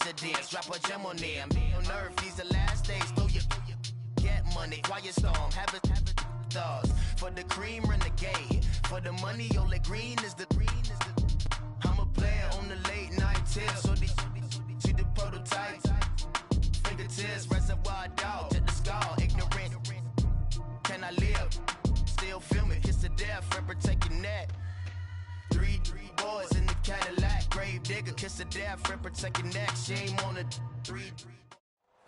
residence. Drop a gem on there. I'm on earth, these the last days. Throw your get money, quiet storm, have it stars. For the cream, renegade. For the money, only green is the I'm a player on the late night tip. So they see the prototype. Fingertips, reservoir dog, check the skull, ignorant. Can I live? Still film it, kiss to death, rep protect your neck. Three boys in the Cadillac, grave digger, kiss to death, rep protect your neck. Shame on the three.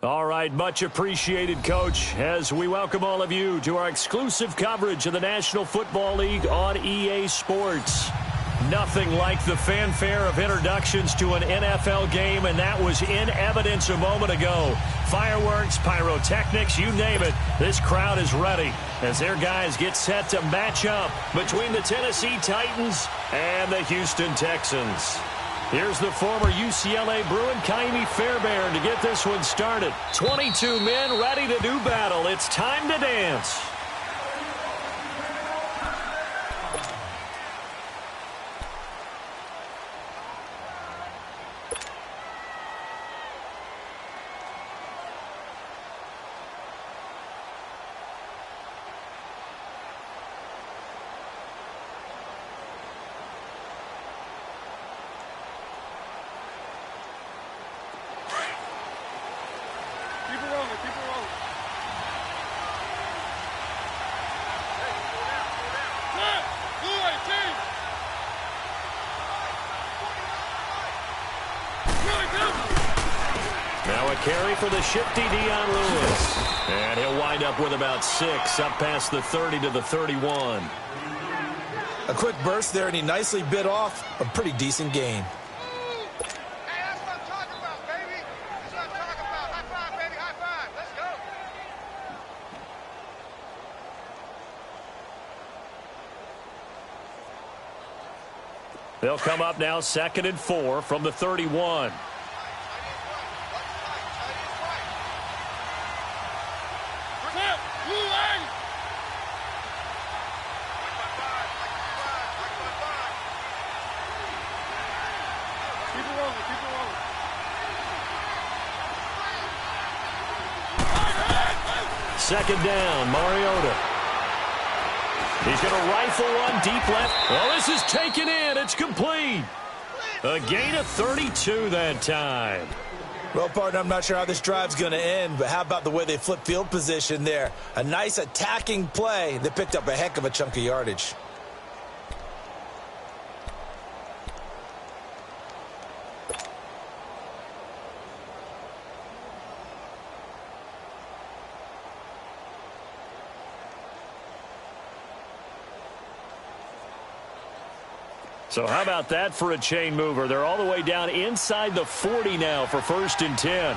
All right, much appreciated, Coach, as we welcome all of you to our exclusive coverage of the National Football League on EA Sports. Nothing like the fanfare of introductions to an NFL game, and that was in evidence a moment ago. Fireworks, pyrotechnics, you name it, this crowd is ready as their guys get set to match up between the Tennessee Titans and the Houston Texans. Here's the former UCLA Bruin, Kaimi Fairbairn, to get this one started. 22 men ready to do battle. It's time to dance. Now a carry for the shifty Dion Lewis. And he'll wind up with about 6, up past the 30 to the 31. A quick burst there, and he nicely bit off a pretty decent gain. Hey, that's what I'm talking about, baby. That's what I'm talking about. High five, baby, high five. Let's go. They'll come up now 2nd and 4 from the 31. Second down, Mariota. He's going to rifle one deep left. Oh, this is taken in. It's complete. A gain of 32 that time. Well, partner, I'm not sure how this drive's going to end, but how about the way they flip field position there? A nice attacking play. They picked up a heck of a chunk of yardage. So how about that for a chain mover? They're all the way down inside the 40 now for 1st and 10.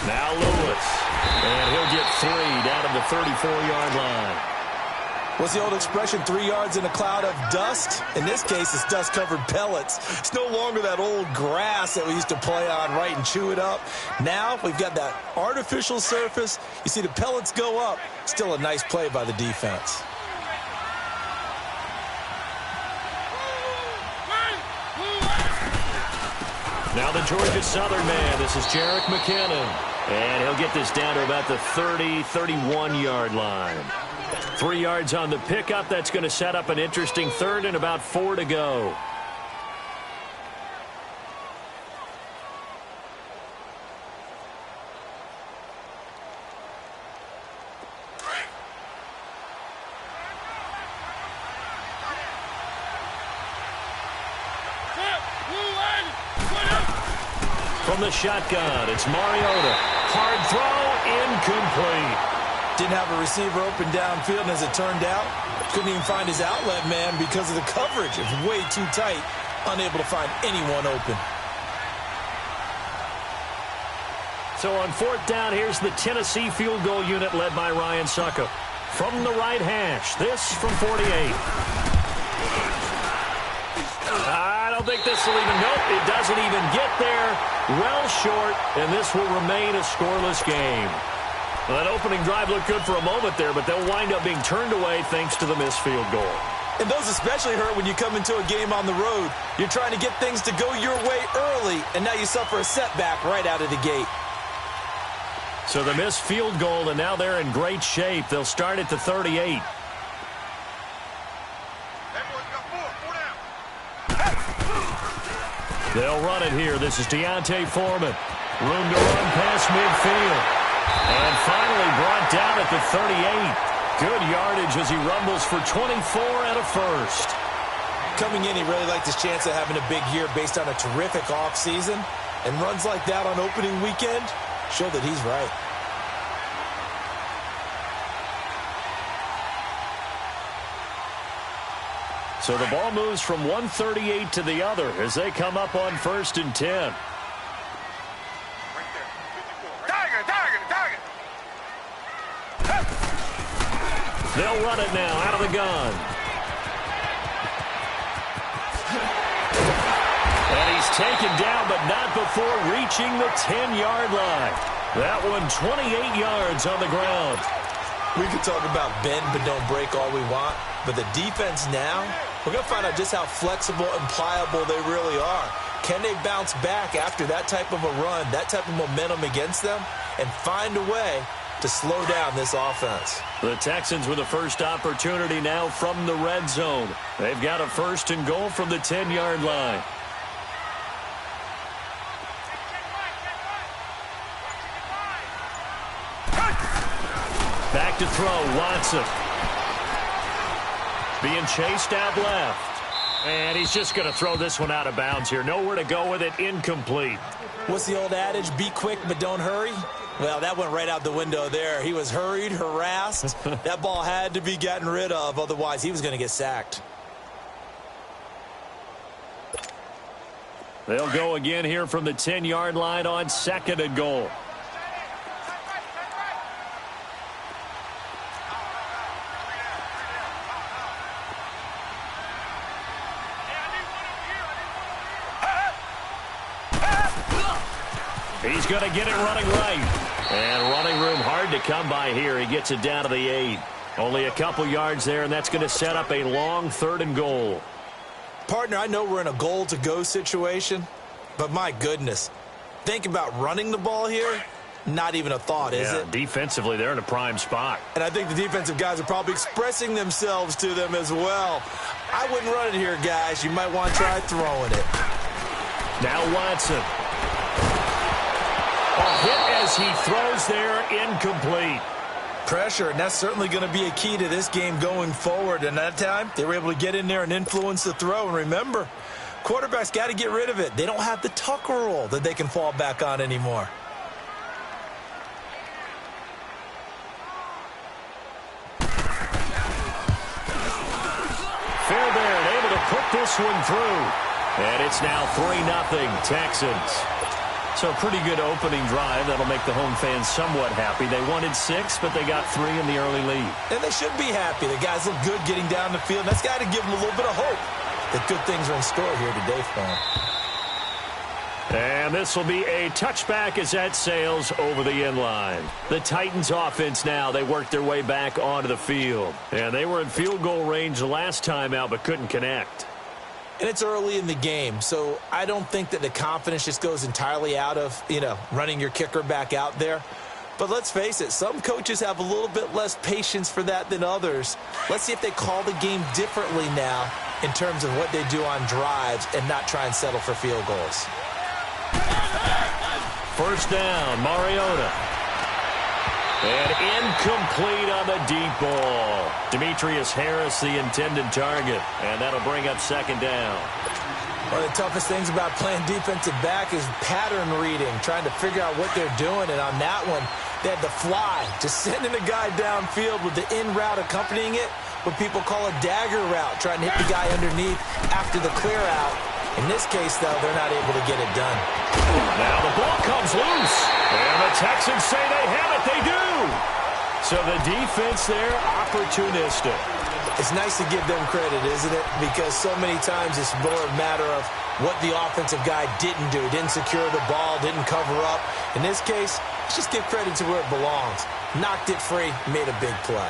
Now Lewis. And he'll get 3 down to the 34-yard line. What's the old expression, 3 yards in a cloud of dust? In this case, it's dust-covered pellets. It's no longer that old grass that we used to play on, right, and chew it up. Now we've got that artificial surface. You see the pellets go up. Still a nice play by the defense. Now the Georgia Southern man. This is Jerick McKinnon. And he'll get this down to about the 30, 31-yard line. 3 yards on the pickup. That's going to set up an interesting 3rd and about 4 to go. From the shotgun, it's Mariota. Hard throw, incomplete. Didn't have a receiver open downfield, and as it turned out, couldn't even find his outlet man because of the coverage. It was way too tight, unable to find anyone open. So on 4th down, here's the Tennessee field goal unit led by Ryan Suckup. From the right hash, this from 48. I don't think this will even, nope, it doesn't even get there. Well short, and this will remain a scoreless game. Well, that opening drive looked good for a moment there, but they'll wind up being turned away thanks to the missed field goal. And those especially hurt when you come into a game on the road. You're trying to get things to go your way early, and now you suffer a setback right out of the gate. So the missed field goal, and now they're in great shape. They'll start at the 38. They'll run it here. This is Deontay Foreman. Room to run past midfield. And finally brought down at the 38. Good yardage as he rumbles for 24 and a first. Coming in, he really liked his chance of having a big year based on a terrific offseason. And runs like that on opening weekend show that he's right. So the ball moves from 138 to the other as they come up on 1st and 10. They'll run it now out of the gun. And he's taken down, but not before reaching the 10-yard line. That one 28 yards on the ground. We could talk about bend but don't break all we want, but the defense now, we're going to find out just how flexible and pliable they really are. Can they bounce back after that type of a run, that type of momentum against them, and find a way to slow down this offense? The Texans with the first opportunity now from the red zone. They've got a 1st and goal from the 10-yard line. Back to throw, Watson. Being chased out left. And he's just going to throw this one out of bounds here. Nowhere to go with it, incomplete. What's the old adage, be quick but don't hurry? Well, that went right out the window there. He was hurried, harassed. That ball had to be gotten rid of, otherwise he was going to get sacked. They'll go again here from the 10-yard line on 2nd and goal. He's going to get it running right. And running room hard to come by here. He gets it down to the 8. Only a couple yards there, and that's going to set up a long 3rd and goal. Partner, I know we're in a goal-to-go situation, but my goodness, think about running the ball here. Not even a thought, is it? Defensively, they're in a prime spot. And I think the defensive guys are probably expressing themselves to them as well. I wouldn't run it here, guys. You might want to try throwing it. Now Watson. A hit as he throws there, incomplete. Pressure, and that's certainly going to be a key to this game going forward. And that time, they were able to get in there and influence the throw. And remember, quarterbacks got to get rid of it. They don't have the Tucker rule that they can fall back on anymore. Fairbairn able to put this one through. And it's now 3-0 Texans. So a pretty good opening drive. That'll make the home fans somewhat happy. They wanted 6, but they got 3 in the early lead. And they should be happy. The guys look good getting down the field. That's got to give them a little bit of hope that good things are in store here today for them. And this will be a touchback as that sails over the end line. The Titans offense now, they worked their way back onto the field. And they were in field goal range the last time out, but couldn't connect. And it's early in the game, so I don't think that the confidence just goes entirely out of, running your kicker back out there. But let's face it, some coaches have a little bit less patience for that than others. Let's see if they call the game differently now in terms of what they do on drives and not try and settle for field goals. 1st down, Mariota. And incomplete on the deep ball. Demetrius Harris, the intended target. And that'll bring up 2nd down. One of the toughest things about playing defensive back is pattern reading, trying to figure out what they're doing. And on that one, they had the fly, just sending a guy downfield with the in route accompanying it, what people call a dagger route, trying to hit the guy underneath after the clear out. In this case, though, they're not able to get it done. Now the ball comes loose. And the Texans say they have it. They do. So the defense there, opportunistic. It's nice to give them credit, isn't it? Because so many times it's more a matter of what the offensive guy didn't do. Didn't secure the ball, didn't cover up. In this case, let's just give credit to where it belongs. Knocked it free, made a big play.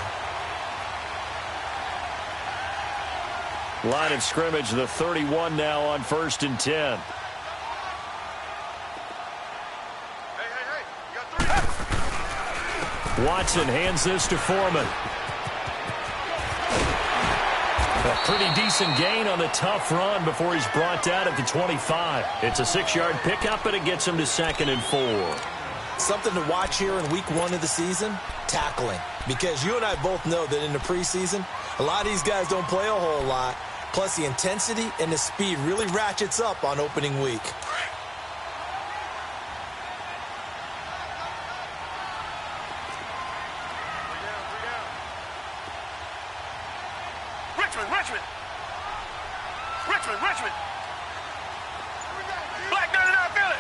Line of scrimmage, the 31 now on 1st and 10. Watson hands this to Foreman. A pretty decent gain on the tough run before he's brought down at the 25. It's a 6-yard pickup, and it gets him to 2nd and 4. Something to watch here in week 1 of the season, tackling. Because you and I both know that in the preseason, a lot of these guys don't play a whole lot. Plus, the intensity and the speed really ratchets up on opening week. Richmond. Black 99 Philly.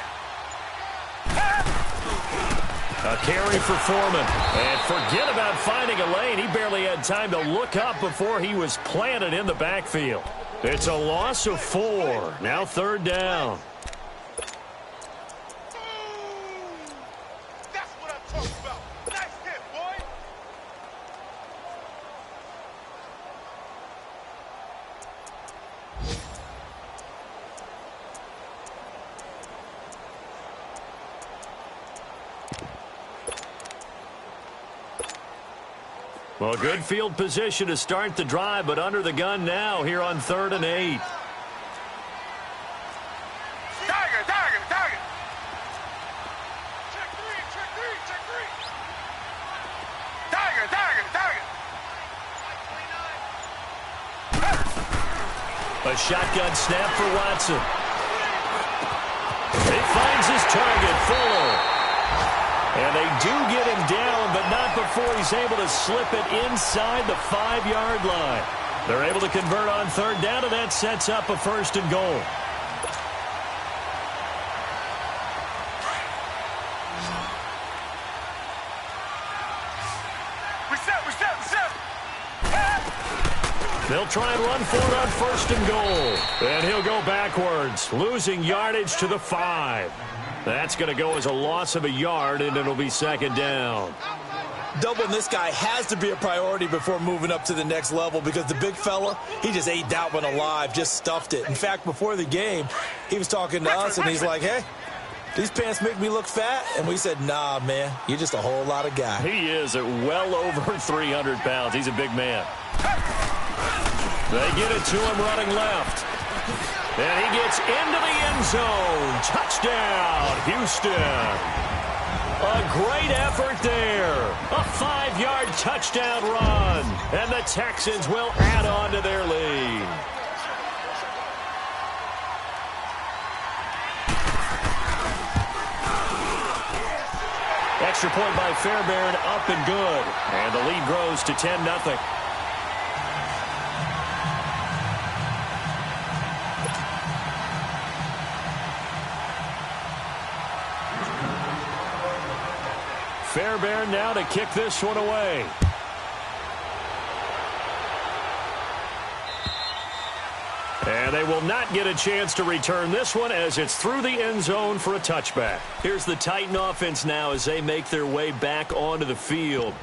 A carry for Foreman. And forget about finding a lane. He barely had time to look up before he was planted in the backfield. It's a loss of 4. Now 3rd down. That's what I'm talking about. Nice hit, boy. Well, good field position to start the drive, but under the gun now here on 3rd and 8. Target. Check three. Target. A shotgun snap for Watson. He finds his target, Fuller. And they do get him down, but not before he's able to slip it inside the 5-yard line. They're able to convert on 3rd down, and that sets up a 1st and goal. Reset. They'll try and run for it on 1st and goal. And he'll go backwards, losing yardage to the 5. That's going to go as a loss of a yard, and it'll be 2nd down. Doubling this guy has to be a priority before moving up to the next level because the big fella, he just ate that one alive, just stuffed it. In fact, before the game, he was talking to us, and he's like, hey, these pants make me look fat? And we said, nah, man, you're just a whole lot of guy. He is at well over 300 pounds. He's a big man. They get it to him running left. And he gets into the end zone. Touchdown, Houston. A great effort there. A 5-yard touchdown run. And the Texans will add on to their lead. Extra point by Fairbairn, up and good. And the lead grows to 10-0. Fairbairn now to kick this one away. And they will not get a chance to return this one as it's through the end zone for a touchback. Here's the Titan offense now as they make their way back onto the field.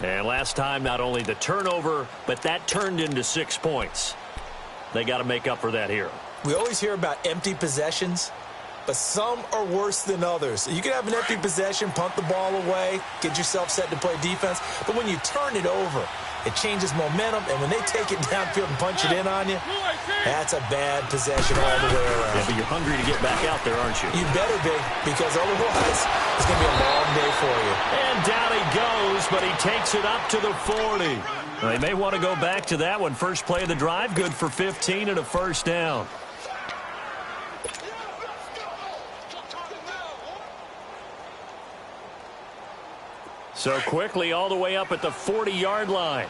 And last time, not only the turnover, but that turned into 6 points. They got to make up for that here. We always hear about empty possessions, but some are worse than others. You can have an empty possession, punt the ball away, get yourself set to play defense, but when you turn it over, it changes momentum, and when they take it downfield and punch it in on you, that's a bad possession all the way around. Yeah, but you're hungry to get back out there, aren't you? You better be, because otherwise it's going to be a long day for you. And down he goes, but he takes it up to the 40. They may want to go back to that one. First play of the drive, good for 15 and a 1st down. So quickly all the way up at the 40-yard line.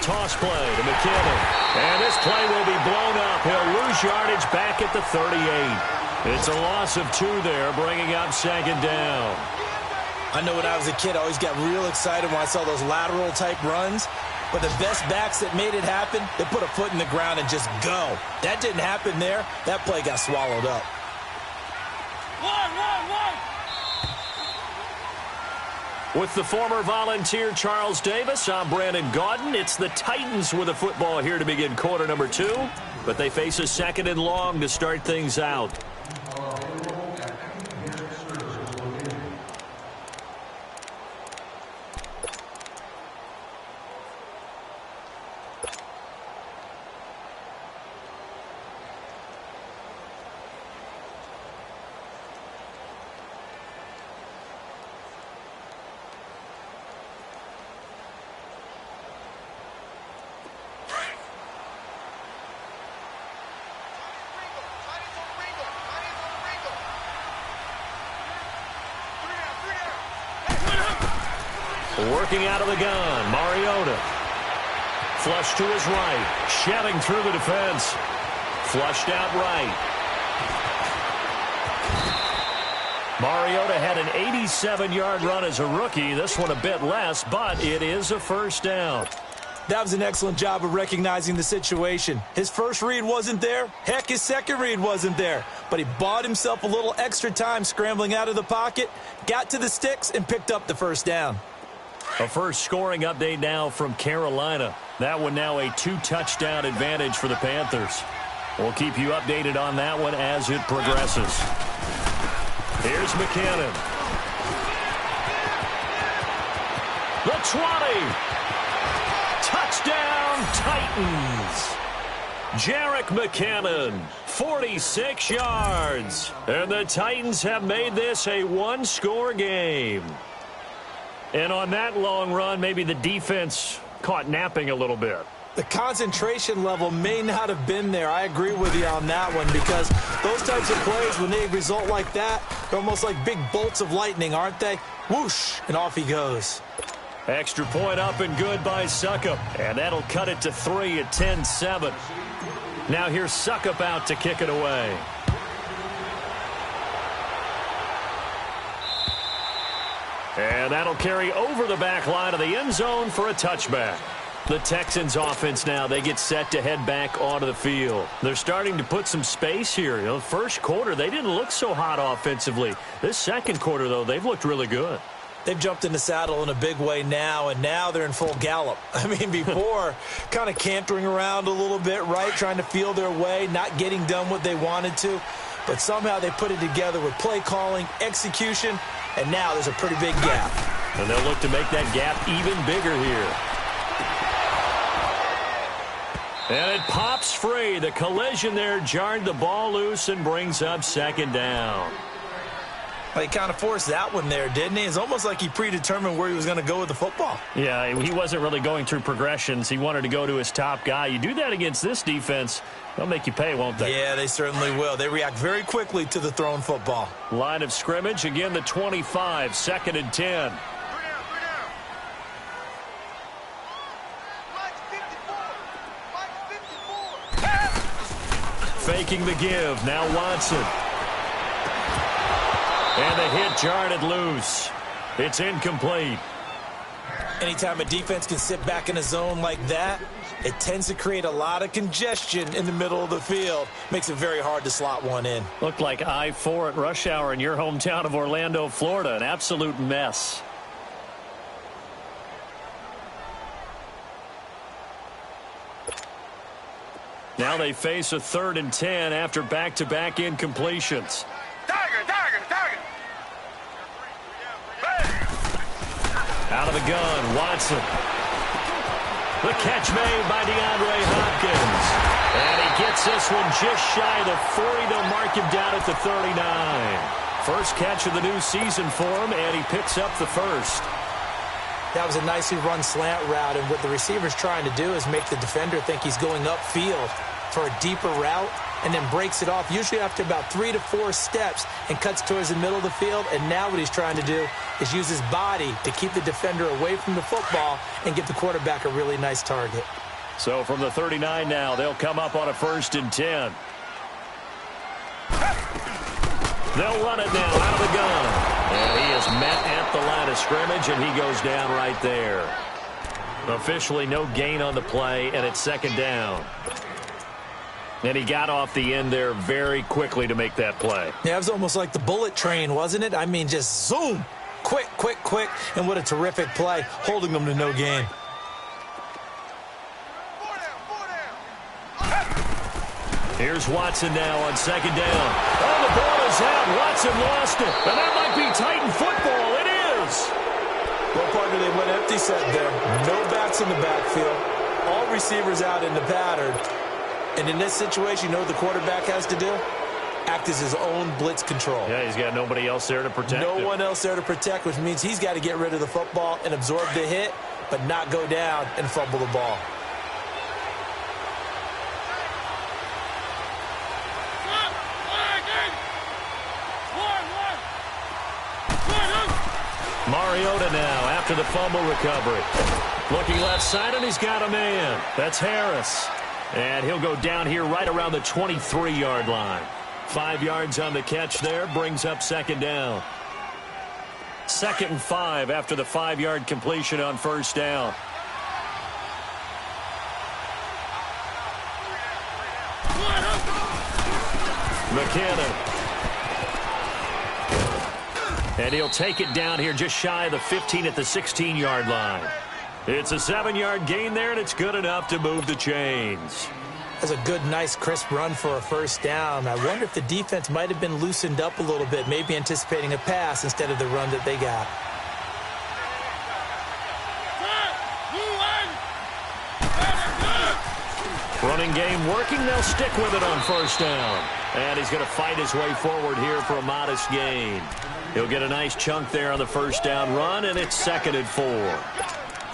Toss play to McKinnon. And this play will be blown up. He'll lose yardage back at the 38. It's a loss of 2 there, bringing up second down. I know when I was a kid, I always got real excited when I saw those lateral-type runs. But the best backs that made it happen, they put a foot in the ground and just go. That didn't happen there. That play got swallowed up. With the former Volunteer Charles Davis, I'm Brandon Gaudin. It's the Titans with the football here to begin quarter number 2. But they face a 2nd and long to start things out. Working out of the gun, Mariota. Flush to his right, shoving through the defense. Flushed out right. Mariota had an 87-yard run as a rookie. This one a bit less, but it is a first down. That was an excellent job of recognizing the situation. His first read wasn't there. Heck, his second read wasn't there. But he bought himself a little extra time scrambling out of the pocket, got to the sticks, and picked up the first down. A first scoring update now from Carolina. That one now a 2-touchdown advantage for the Panthers. We'll keep you updated on that one as it progresses. Here's McKinnon. The 20. Touchdown, Titans. Jerick McKinnon, 46 yards. And the Titans have made this a 1-score game. And on that long run, maybe the defense caught napping a little bit. The concentration level may not have been there. I agree with you on that one because those types of plays, when they result like that, they're almost like big bolts of lightning, aren't they? Whoosh, and off he goes. Extra point up and good by Suckup. And that'll cut it to 3 at 10-7. Now here's Suckup out to kick it away. And that'll carry over the back line of the end zone for a touchback. The Texans offense now, they get set to head back onto the field. They're starting to put some space here. You know, first quarter, they didn't look so hot offensively. This second quarter, though, they've looked really good. They've jumped in the saddle in a big way now, and now they're in full gallop. I mean, before, kind of cantering around a little bit, right, trying to feel their way, not getting done what they wanted to. But somehow they put it together with play calling, execution, and now there's a pretty big gap. And they'll look to make that gap even bigger here. And it pops free. The collision there jarred the ball loose and brings up second down. Well, he kind of forced that one there, didn't he? It's almost like he predetermined where he was going to go with the football. Yeah, he wasn't really going through progressions. He wanted to go to his top guy. You do that against this defense, they'll make you pay, won't they? Yeah, they certainly will. They react very quickly to the thrown football. Line of scrimmage, again the 25, 2nd and 10. Faking the give, now Watson. And the hit jarred it loose. It's incomplete. Anytime a defense can sit back in a zone like that, it tends to create a lot of congestion in the middle of the field. Makes it very hard to slot one in. Looked like I-4 at rush hour in your hometown of Orlando, Florida. An absolute mess. Now they face a 3rd and 10 after back-to-back incompletions. Out of the gun, Watson. The catch made by DeAndre Hopkins. And he gets this one just shy of the 40. They'll mark him down at the 39. First catch of the new season for him, and he picks up the first. That was a nicely run slant route, and what the receiver's trying to do is make the defender think he's going upfield for a deeper route, and then breaks it off, usually after about 3 to 4 steps, and cuts towards the middle of the field. And now what he's trying to do is use his body to keep the defender away from the football and give the quarterback a really nice target. So from the 39 now, they'll come up on a 1st and 10. They'll run it now out of the gun. And he is met at the line of scrimmage, and he goes down right there. Officially no gain on the play, and it's second down. And he got off the end there very quickly to make that play. Yeah, it was almost like the bullet train, wasn't it? I mean, just zoom. Quick, quick, quick. And what a terrific play, holding them to no gain. Here's Watson now on second down. Oh, the ball is out. Watson lost it. And that might be Titan football. It is. Well, partner, they went empty set there. No backs in the backfield. All receivers out in the pattern. And in this situation, you know what the quarterback has to do? Act as his own blitz control. Yeah, he's got nobody else there to protect him. No one else there to protect, which means he's got to get rid of the football and absorb the hit, but not go down and fumble the ball. Mariota now after the fumble recovery. Looking left side, and he's got a man. That's Harris. And he'll go down here right around the 23-yard line. 5 yards on the catch there, brings up second down. 2nd and 5 after the 5-yard completion on first down. McKinnon. And he'll take it down here just shy of the 15 at the 16-yard line. It's a 7-yard gain there, and it's good enough to move the chains. That's a good, nice, crisp run for a first down. I wonder if the defense might have been loosened up a little bit, maybe anticipating a pass instead of the run that they got. Running game working. They'll stick with it on first down. And he's going to fight his way forward here for a modest gain. He'll get a nice chunk there on the first down run, and it's 2nd and 4.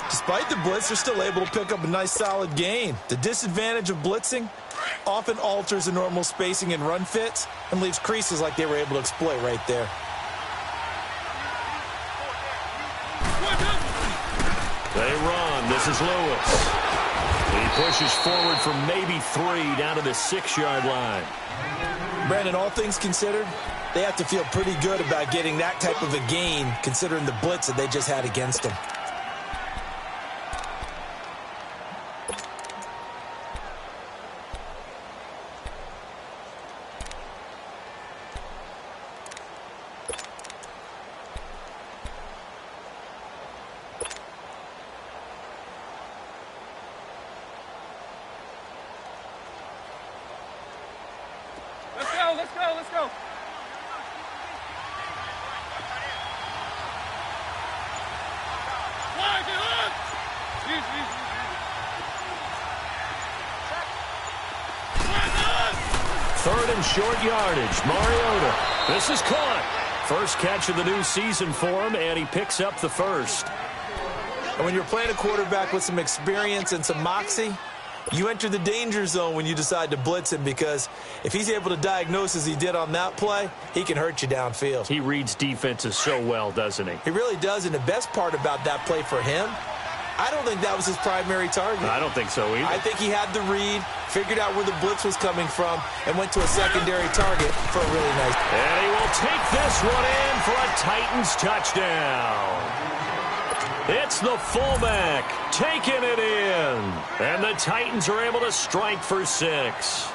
Despite the blitz, they're still able to pick up a nice, solid gain. The disadvantage of blitzing often alters the normal spacing and run fits and leaves creases like they were able to exploit right there. They run. This is Lewis. He pushes forward from maybe 3 down to the 6-yard line. Brandon, all things considered, they have to feel pretty good about getting that type of a gain considering the blitz that they just had against them. Let's go. Third and short yardage. Mariota. This is caught. First catch of the new season for him, and he picks up the first. And when you're playing a quarterback with some experience and some moxie, you enter the danger zone when you decide to blitz him, because if he's able to diagnose as he did on that play, he can hurt you downfield. He reads defenses so well, doesn't he? He really does, and the best part about that play for him, I don't think that was his primary target. I don't think so either. I think he had the read, figured out where the blitz was coming from, and went to a secondary target for a really nice. And he will take this one in for a Titans touchdown. It's the fullback taking it in. And the Titans are able to strike for 6.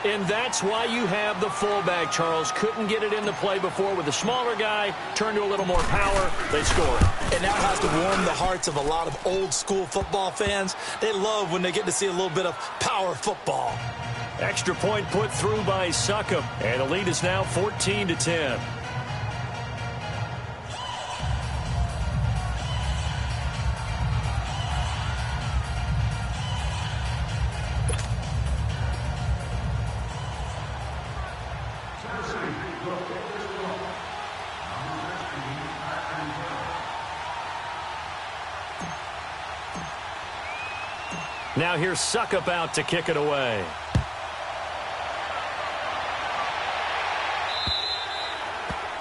And that's why you have the fullback, Charles. Couldn't get it in the play before with the smaller guy. Turned to a little more power. They score it. And that has to warm the hearts of a lot of old-school football fans. They love when they get to see a little bit of power football. Extra point put through by Succop. And the lead is now 14-10. Now here's Succop out to kick it away.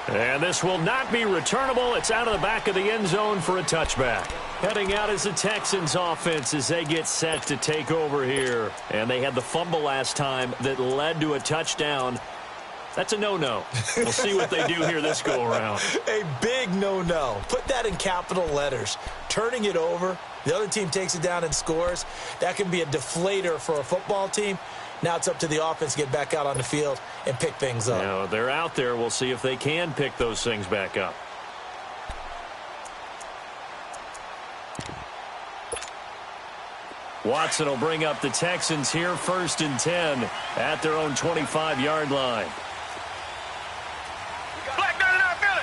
And this will not be returnable. It's out of the back of the end zone for a touchback. Heading out is the Texans offense as they get set to take over here. And they had the fumble last time that led to a touchdown. That's a no-no. We'll see what they do here this go-around. A big no-no. Put that in capital letters. Turning it over, the other team takes it down and scores. That can be a deflator for a football team. Now it's up to the offense to get back out on the field and pick things up. Now, they're out there. We'll see if they can pick those things back up. Watson will bring up the Texans here 1st and 10 at their own 25-yard line. Black 99 Philly.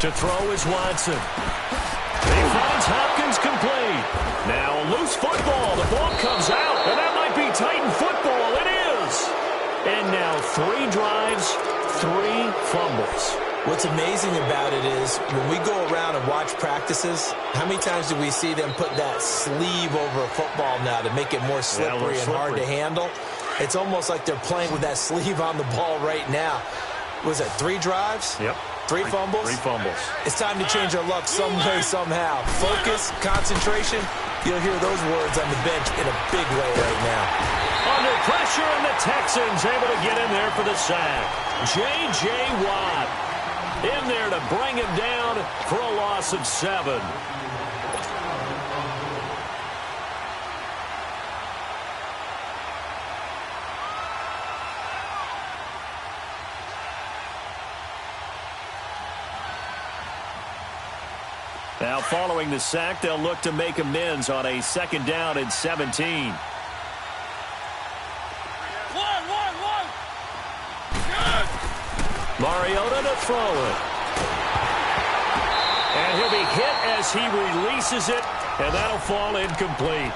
To throw is Watson. He finds Hopkins complete. Now a loose football. The ball comes out, and that might be Titan football. It is. And now 3 drives, 3 fumbles. What's amazing about it is when we go around and watch practices, how many times do we see them put that sleeve over a football now to make it more slippery and hard to handle? It's almost like they're playing with that sleeve on the ball right now. Was it 3 drives? Yep. 3 fumbles? 3 fumbles. It's time to change our luck some way, somehow. Focus, concentration. You'll hear those words on the bench in a big way right now. Under pressure, and the Texans able to get in there for the sack. J.J. Watt in there to bring him down for a loss of 7. Now, following the sack, they'll look to make amends on a 2nd down and 17. Mariota to throw it. And he'll be hit as he releases it, and that'll fall incomplete.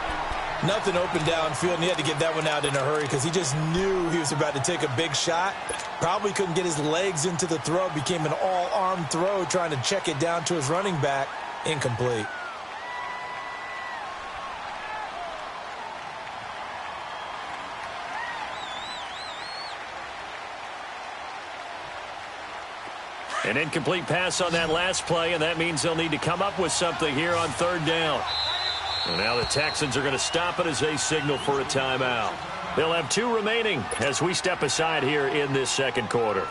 Nothing open downfield, and he had to get that one out in a hurry because he just knew he was about to take a big shot. Probably couldn't get his legs into the throw. Became an all-arm throw trying to check it down to his running back. Incomplete. An incomplete pass on that last play, and that means they'll need to come up with something here on 3rd down. And now the Texans are going to stop it as they signal for a timeout. They'll have 2 remaining as we step aside here in this 2nd quarter.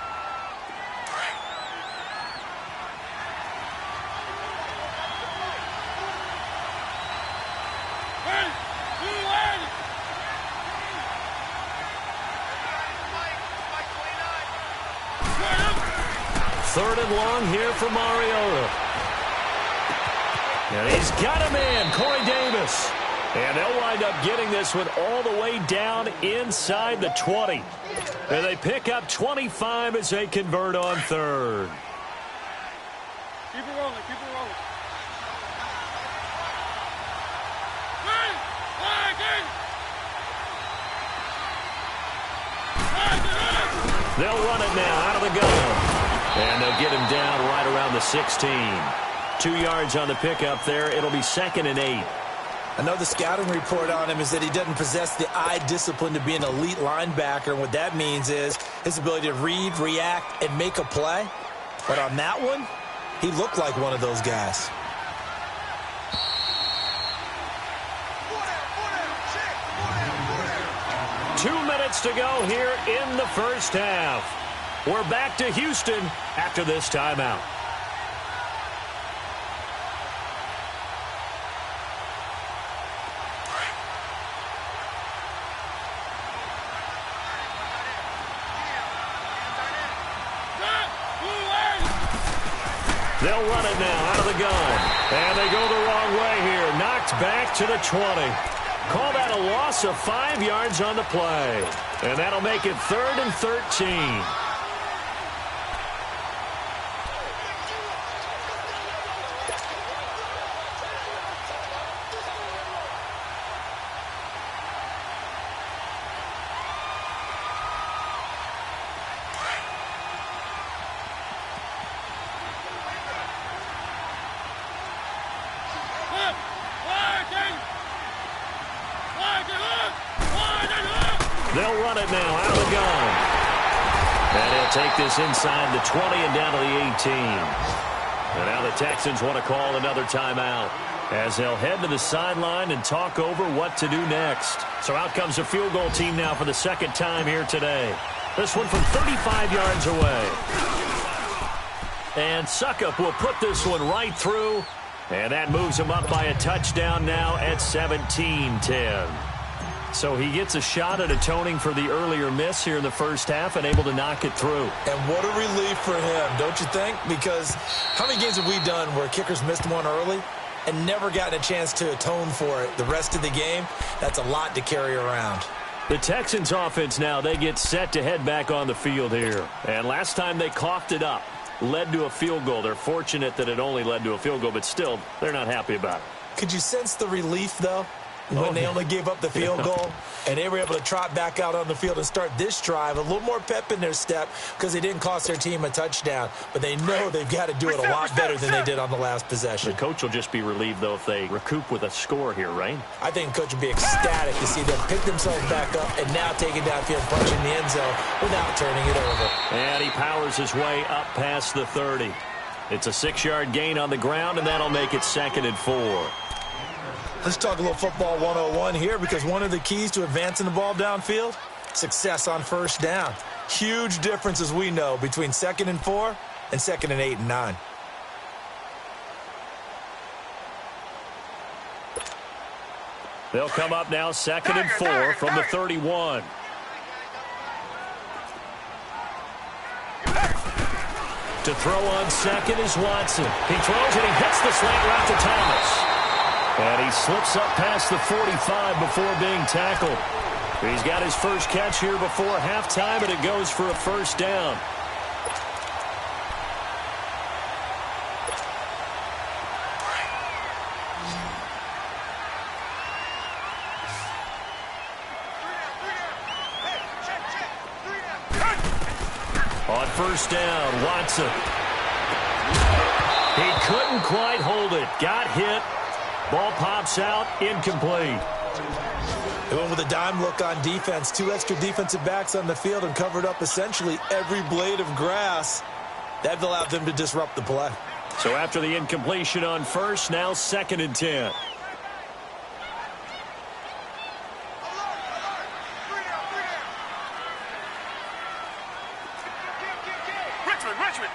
Third and long here for Mariota. And he's got a man, Corey Davis. And they'll wind up getting this one all the way down inside the 20. And they pick up 25 as they convert on 3rd. Keep it rolling, keep it rolling. They'll run it now out of the gun. And they'll get him down right around the 16. 2 yards on the pickup there. It'll be 2nd and 8. I know the scouting report on him is that he doesn't possess the eye discipline to be an elite linebacker. And what that means is his ability to read, react, and make a play. But on that one, he looked like one of those guys. Two minutes to go here in the first half. We're back to Houston after this timeout. They'll run it now out of the gun. And they go the wrong way here. Knocked back to the 20. Call that a loss of 5 yards on the play. And that'll make it 3rd and 13. They'll run it now out of the gun. And he'll take this inside the 20 and down to the 18. And now the Texans want to call another timeout. as they'll head to the sideline and talk over what to do next. So out comes a field goal team now for the second time here today. This one from 35 yards away. And Suckup will put this one right through, and that moves him up by a touchdown now at 17-10. So he gets a shot at atoning for the earlier miss here in the first half and able to knock it through. And what a relief for him, don't you think? Because how many games have we done where kickers missed one early and never gotten a chance to atone for it the rest of the game? That's a lot to carry around. The Texans offense now, they get set to head back on the field here. And last time they coughed it up, led to a field goal. They're fortunate that it only led to a field goal, but still, they're not happy about it. Could you sense the relief, though? When they only gave up the field goal, and they were able to trot back out on the field and start this drive, a little more pep in their step because they didn't cost their team a touchdown. But they know they've got to do it a lot better than they did on the last possession. The coach will just be relieved, though, if they recoup with a score here, right? I think the coach will be ecstatic to see them pick themselves back up and now take it downfield, punching the end zone without turning it over. And he powers his way up past the 30. It's a 6-yard gain on the ground, and that'll make it 2nd and 4. Let's talk a little football 101 here, because one of the keys to advancing the ball downfield, success on first down. Huge difference, as we know, between 2nd and 4 and 2nd and 8 and 9. They'll come up now 2nd and 4 from the 31. To throw on second is Watson. He throws and he hits the slant route to Thomas. And he slips up past the 45 before being tackled. He's got his first catch here before halftime, and it goes for a first down. On first down, Watson. He couldn't quite hold it. Got hit. Ball pops out, incomplete. They went with a dime look on defense. 2 extra defensive backs on the field and covered up essentially every blade of grass. That allowed them to disrupt the play. So after the incompletion on first, now 2nd and 10. Richmond.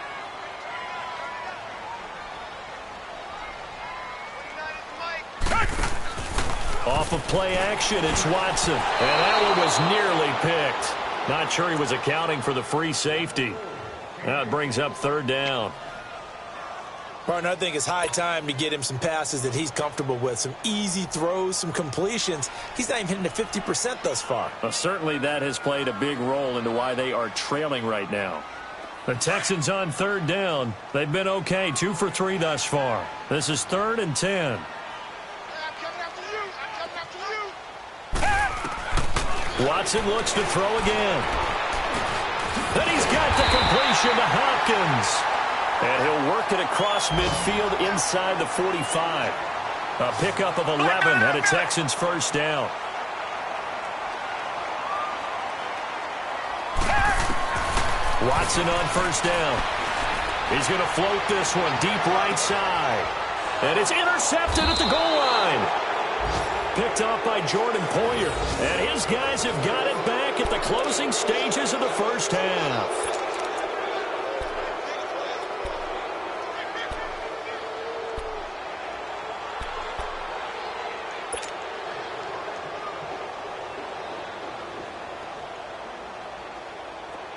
Off of play action, it's Watson. And that one was nearly picked. Not sure he was accounting for the free safety. Now it brings up 3rd down. Partner, I think it's high time to get him some passes that he's comfortable with. Some easy throws, some completions. He's not even hitting at 50% thus far. Well, certainly that has played a big role into why they are trailing right now. The Texans on 3rd down. They've been okay, 2 for 3 thus far. This is 3rd and 10. Watson looks to throw again. Then he's got the completion to Hopkins. And he'll work it across midfield inside the 45. A pickup of 11 and a Texans first down. Watson on first down. He's going to float this one deep right side. And it's intercepted at the goal line. Picked off by Jordan Poyer. And his guys have got it back at the closing stages of the first half.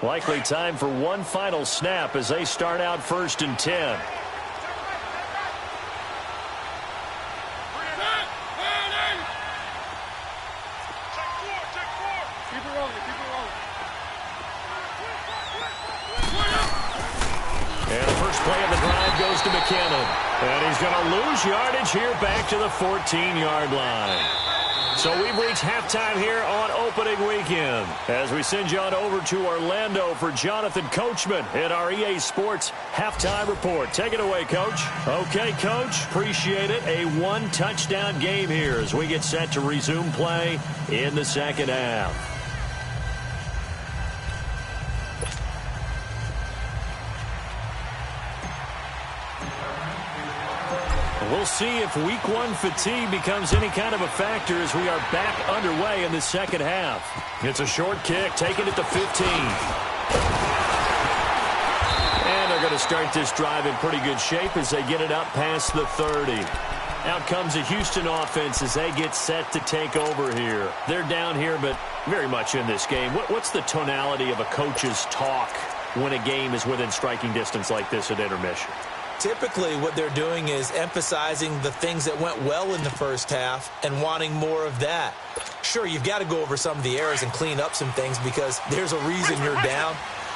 Likely time for one final snap as they start out 1st and 10. Goes to McKinnon. And he's going to lose yardage here back to the 14-yard line. So we've reached halftime here on opening weekend as we send you on over to Orlando for Jonathan Coachman in our EA Sports halftime report. Take it away, Coach. Okay, Coach. Appreciate it. A 1-touchdown game here as we get set to resume play in the second half. We'll see if week one fatigue becomes any kind of a factor as we are back underway in the second half. It's a short kick, taking it to 15. And they're going to start this drive in pretty good shape as they get it up past the 30. Out comes the Houston offense as they get set to take over here. They're down here, but very much in this game. What's the tonality of a coach's talk when a game is within striking distance like this at intermission? Typically, what they're doing is emphasizing the things that went well in the first half and wanting more of that. Sure, you've got to go over some of the errors and clean up some things because there's a reason you're down.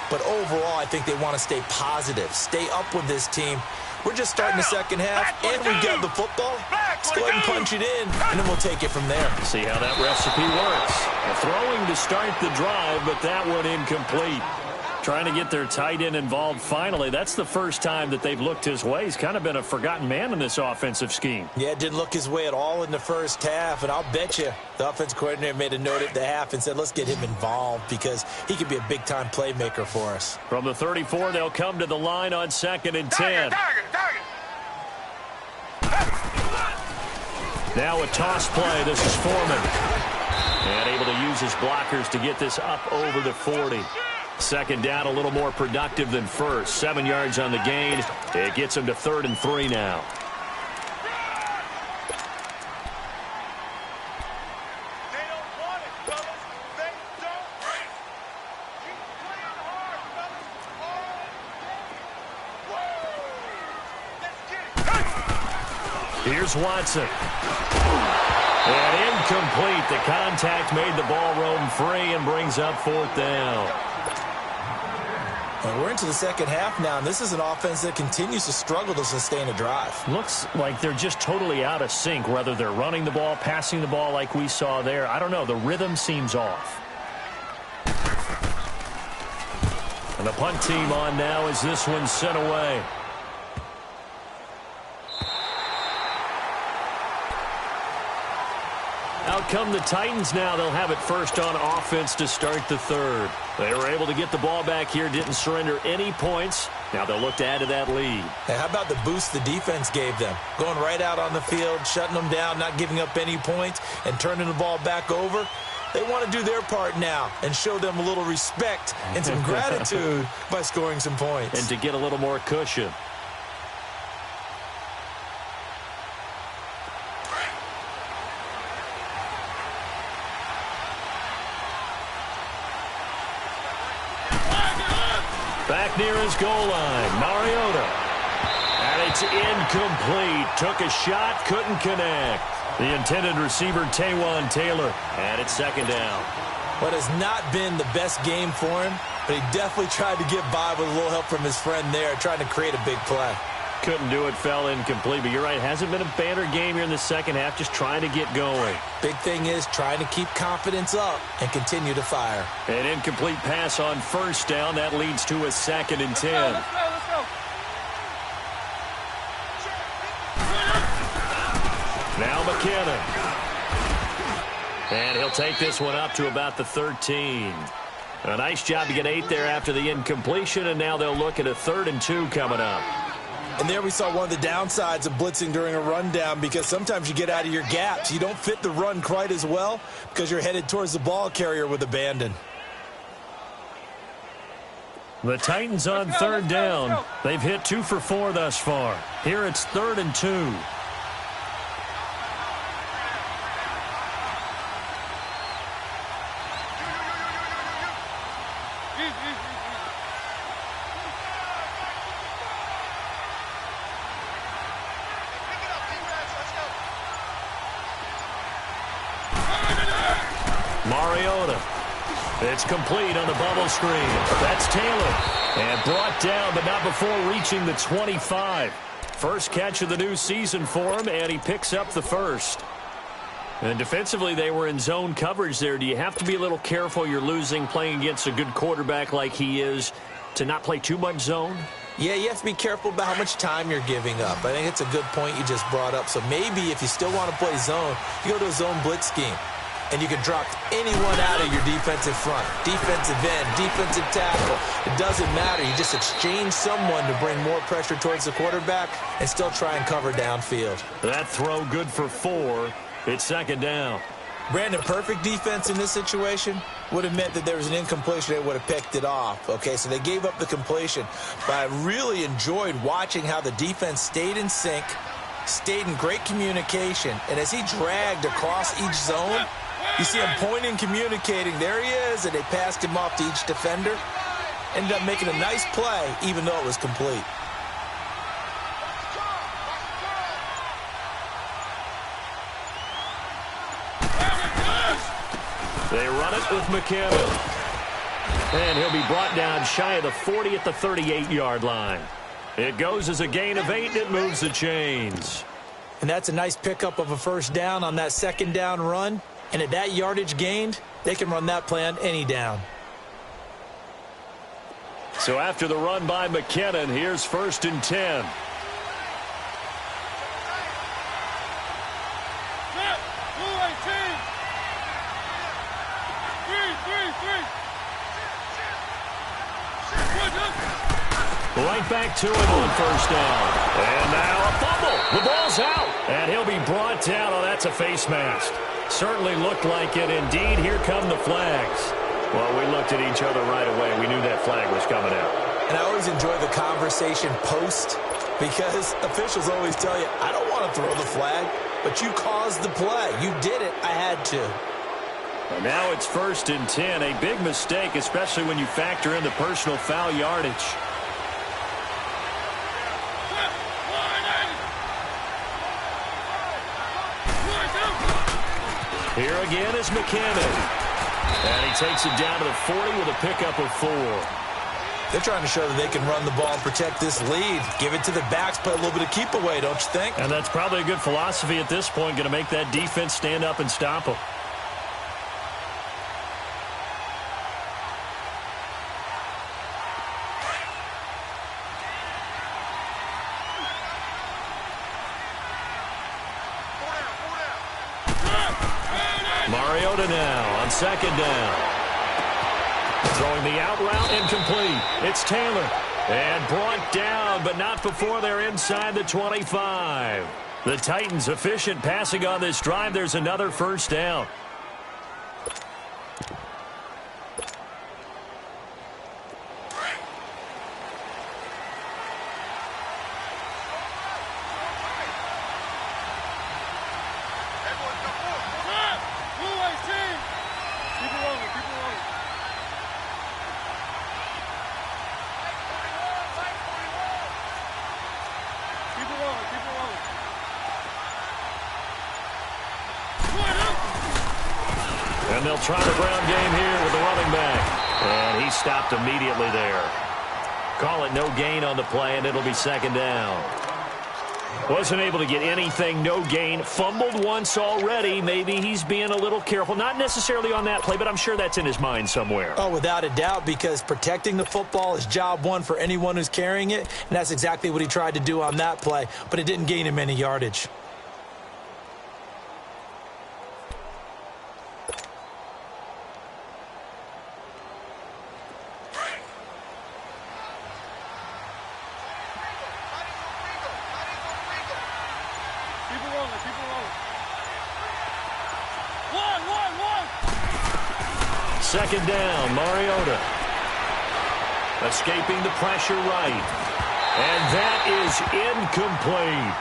But overall, I think they want to stay positive, stay up with this team. We're just starting the second half, and we've got the football. Let's go ahead and punch it in, and then we'll take it from there. See how that recipe works. Throwing to start the drive, but that one incomplete. Trying to get their tight end involved finally. That's the first time that they've looked his way. He's kind of been a forgotten man in this offensive scheme. Yeah, it didn't look his way at all in the first half, and I'll bet you the offense coordinator made a note at the half and said, let's get him involved because he could be a big-time playmaker for us. From the 34, they'll come to the line on 2nd and 10. Target. Now a toss play. This is Foreman. And able to use his blockers to get this up over the 40. Second down, a little more productive than first. 7 yards on the gain. It gets him to 3rd and 3 now. They don't want it, fellas. They don't. Keep playing hard, fellas. Whoa. Let's get it. Here's Watson. And incomplete. The contact made the ball roam free and brings up 4th down. And we're into the second half now, and this is an offense that continues to struggle to sustain a drive. Looks like they're just totally out of sync, whether they're running the ball, passing the ball like we saw there. I don't know. The rhythm seems off. And the punt team on now as this one's sent away. Out come the Titans now. They'll have it first on offense to start the 3rd. They were able to get the ball back here, didn't surrender any points. Now they'll look to add to that lead. Hey, how about the boost the defense gave them? Going right out on the field, shutting them down, not giving up any points, and turning the ball back over. They want to do their part now and show them a little respect and some gratitude by scoring some points. And to get a little more cushion. Back near his goal line, Mariota. And it's incomplete. Took a shot, couldn't connect. The intended receiver, Taywan Taylor. And it's 2nd down. What has not been the best game for him, but he definitely tried to get by with a little help from his friend there, trying to create a big play. Couldn't do it, fell incomplete. But you're right, hasn't been a banner game here in the second half, just trying to get going. Big thing is trying to keep confidence up and continue to fire. An incomplete pass on 1st down. That leads to a 2nd and 10. Let's go. Now McKinnon. And he'll take this one up to about the 13. A nice job to get 8 there after the incompletion, and now they'll look at a 3rd and 2 coming up. And there we saw one of the downsides of blitzing during a rundown because sometimes you get out of your gaps. You don't fit the run quite as well because you're headed towards the ball carrier with abandon. The Titans on 3rd down. They've hit 2 for 4 thus far. Here it's 3rd and 2. Mariota. It's complete on the bubble screen. That's Taylor. And brought down, but not before reaching the 25. First catch of the new season for him, and he picks up the first. And defensively, they were in zone coverage there. Do you have to be a little careful? You're losing, playing against a good quarterback like he is, to not play too much zone? Yeah, you have to be careful about how much time you're giving up. I think it's a good point you just brought up. So maybe if you still want to play zone, you go to a zone blitz scheme. and you can drop anyone out of your defensive front. Defensive end, defensive tackle. It doesn't matter. You just exchange someone to bring more pressure towards the quarterback and still try and cover downfield. That throw good for 4. It's second down. Brandon, perfect defense in this situation would have meant that there was an incompletion. They would have picked it off. Okay, so they gave up the completion. But I really enjoyed watching how the defense stayed in sync, stayed in great communication, and as he dragged across each zone, you see him pointing, communicating. There he is, and they passed him off to each defender. Ended up making a nice play, even though it was complete. They run it with McKinnon. And he'll be brought down shy of the 40 at the 38-yard line. It goes as a gain of 8, and it moves the chains. And that's a nice pickup of a first down on that second down run. And at that yardage gained, they can run that play on any down. So after the run by McKinnon, here's 1st and 10. Right back to it on first down. And now a fumble. The ball's out. And he'll be brought down. Oh, that's a face mask. Certainly looked like it. Indeed, here come the flags. Well, we looked at each other right away. We knew that flag was coming out. And I always enjoy the conversation post because officials always tell you, I don't want to throw the flag, but you caused the play. You did it. I had to. And now it's 1st and 10. A big mistake, especially when you factor in the personal foul yardage. Here again is McKinnon. And he takes it down to the 40 with a pickup of 4. They're trying to show that they can run the ball and protect this lead. Give it to the backs, play a little bit of keep away, don't you think? And that's probably a good philosophy at this point, going to make that defense stand up and stop them. Mariota now on second down. Throwing the out route, incomplete. It's Taylor. And brought down, but not before they're inside the 25. The Titans efficient passing on this drive. There's another first down. And they'll try the ground game here with the running back. And he stopped immediately there. Call it no gain on the play, and it'll be second down. Wasn't able to get anything, no gain. Fumbled once already. Maybe he's being a little careful. Not necessarily on that play, but I'm sure that's in his mind somewhere. Oh, without a doubt, because protecting the football is job one for anyone who's carrying it, and that's exactly what he tried to do on that play, but it didn't gain him any yardage. Second down, Mariota. Escaping the pressure right. And that is incomplete.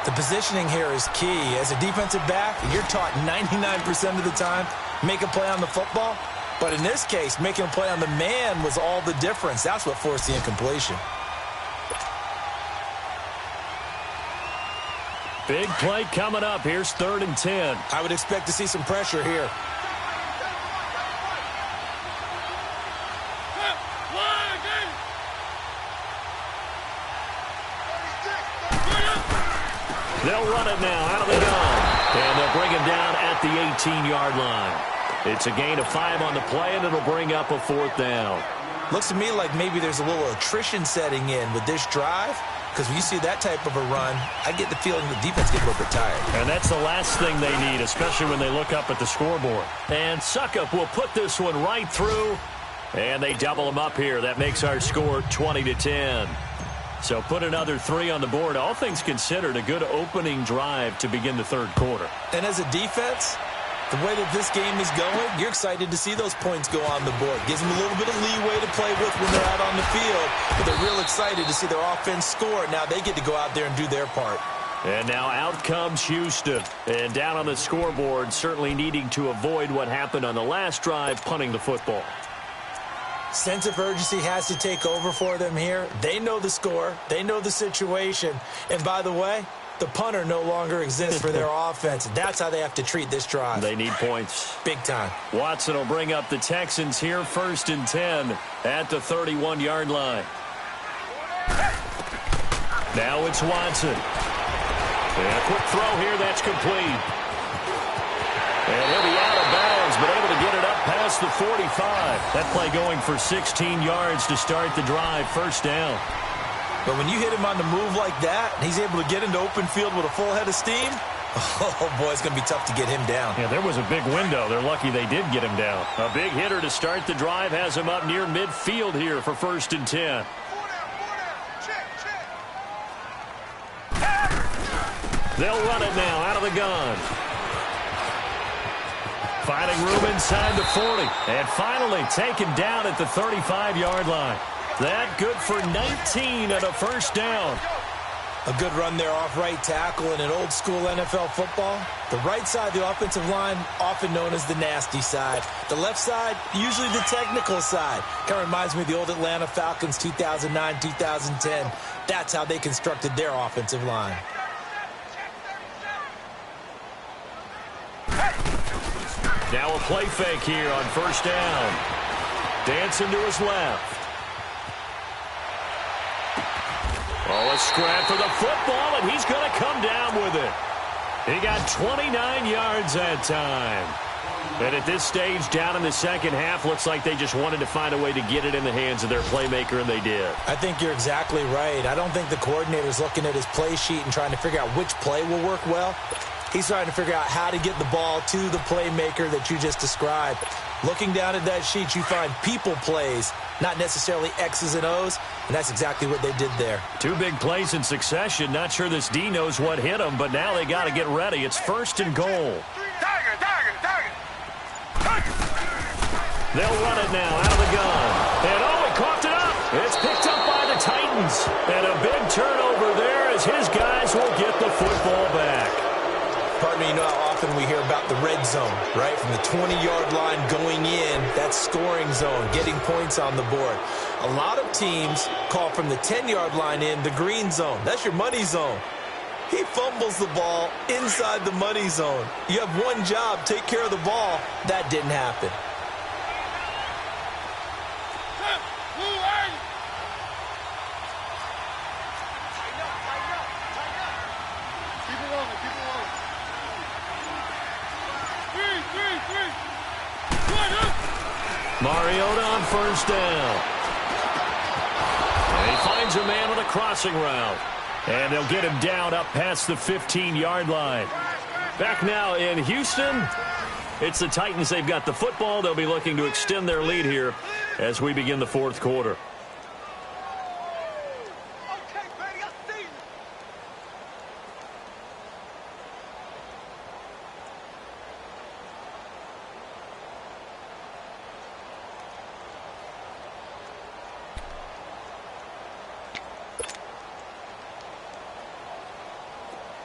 The positioning here is key. As a defensive back, you're taught 99% of the time, make a play on the football. But in this case, making a play on the man was all the difference. That's what forced the incompletion. Big play coming up. Here's 3rd and 10. I would expect to see some pressure here. They'll run it now. Out of the gun. And they'll bring him down at the 18-yard line. It's a gain of 5 on the play, and it'll bring up a 4th down. Looks to me like maybe there's a little attrition setting in with this drive, because when you see that type of a run, I get the feeling the defense gets a little bit tired. And that's the last thing they need, especially when they look up at the scoreboard. And Suckup will put this one right through, and they double them up here. That makes our score 20-10. So put another 3 on the board. All things considered, a good opening drive to begin the third quarter. And as a defense, the way that this game is going, you're excited to see those points go on the board. Gives them a little bit of leeway to play with when they're out on the field. But they're real excited to see their offense score. Now they get to go out there and do their part. And now out comes Houston. And down on the scoreboard, certainly needing to avoid what happened on the last drive, punting the football. Sense of urgency has to take over for them here. They know the score. They know the situation. And by the way, the punter no longer exists for their offense. That's how they have to treat this drive. They need points. Big time. Watson will bring up the Texans here, 1st and 10 at the 31-yard line. Now it's Watson. And a quick throw here, that's complete. And he'll be out of bounds, but able to get it up past the 45. That play going for 16 yards to start the drive, 1st down. But when you hit him on the move like that, and he's able to get into open field with a full head of steam, oh, boy, it's going to be tough to get him down. Yeah, there was a big window. They're lucky they did get him down. A big hitter to start the drive has him up near midfield here for 1st and 10. They'll run it now out of the gun. Finding room inside the 40. And finally taken down at the 35-yard line. That good for 19 and a 1st down. A good run there off right tackle in an old-school NFL football. The right side of the offensive line, often known as the nasty side. The left side, usually the technical side. Kind of reminds me of the old Atlanta Falcons 2009, 2010. That's how they constructed their offensive line. Now a play fake here on 1st down. Dancing to his left. Oh, a scrap for the football, and he's going to come down with it. He got 29 yards that time. And at this stage, down in the second half, looks like they just wanted to find a way to get it in the hands of their playmaker, and they did. I think you're exactly right. I don't think the coordinator's looking at his play sheet and trying to figure out which play will work well. He's trying to figure out how to get the ball to the playmaker that you just described. Looking down at that sheet, you find people plays, not necessarily X's and O's, and that's exactly what they did there. 2 big plays in succession. Not sure this D knows what hit him, but now they got to get ready. It's 1st and goal. They'll run it now out of the gun. And he coughed it up. It's picked up by the Titans. And a big turnover there as his guys will get the football back. Pardon me, you know how often we hear about the red zone, right? From the 20-yard line going in, that's scoring zone, getting points on the board. A lot of teams call from the 10-yard line in the green zone. That's your money zone. He fumbles the ball inside the money zone. You have one job, take care of the ball. That didn't happen. Mariota on 1st down. And he finds a man on a crossing route. And they'll get him down up past the 15-yard line. Back now in Houston. It's the Titans. They've got the football. They'll be looking to extend their lead here as we begin the 4th quarter.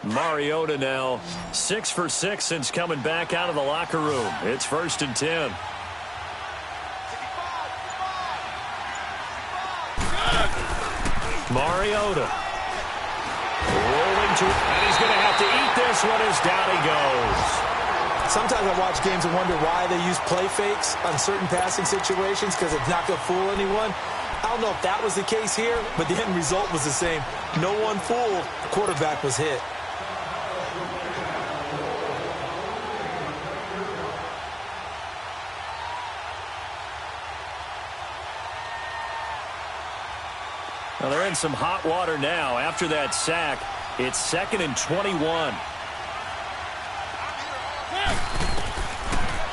Mariota now 6 for 6 since coming back out of the locker room. It's 1st and 10. Mariota rolling to, and he's going to have to eat this one as down he goes. Sometimes I watch games and wonder why they use play fakes on certain passing situations, because it's not going to fool anyone. I don't know if that was the case here, but the end result was the same. No one fooled. The quarterback was hit. Well, they're in some hot water now. After that sack, it's 2nd and 21.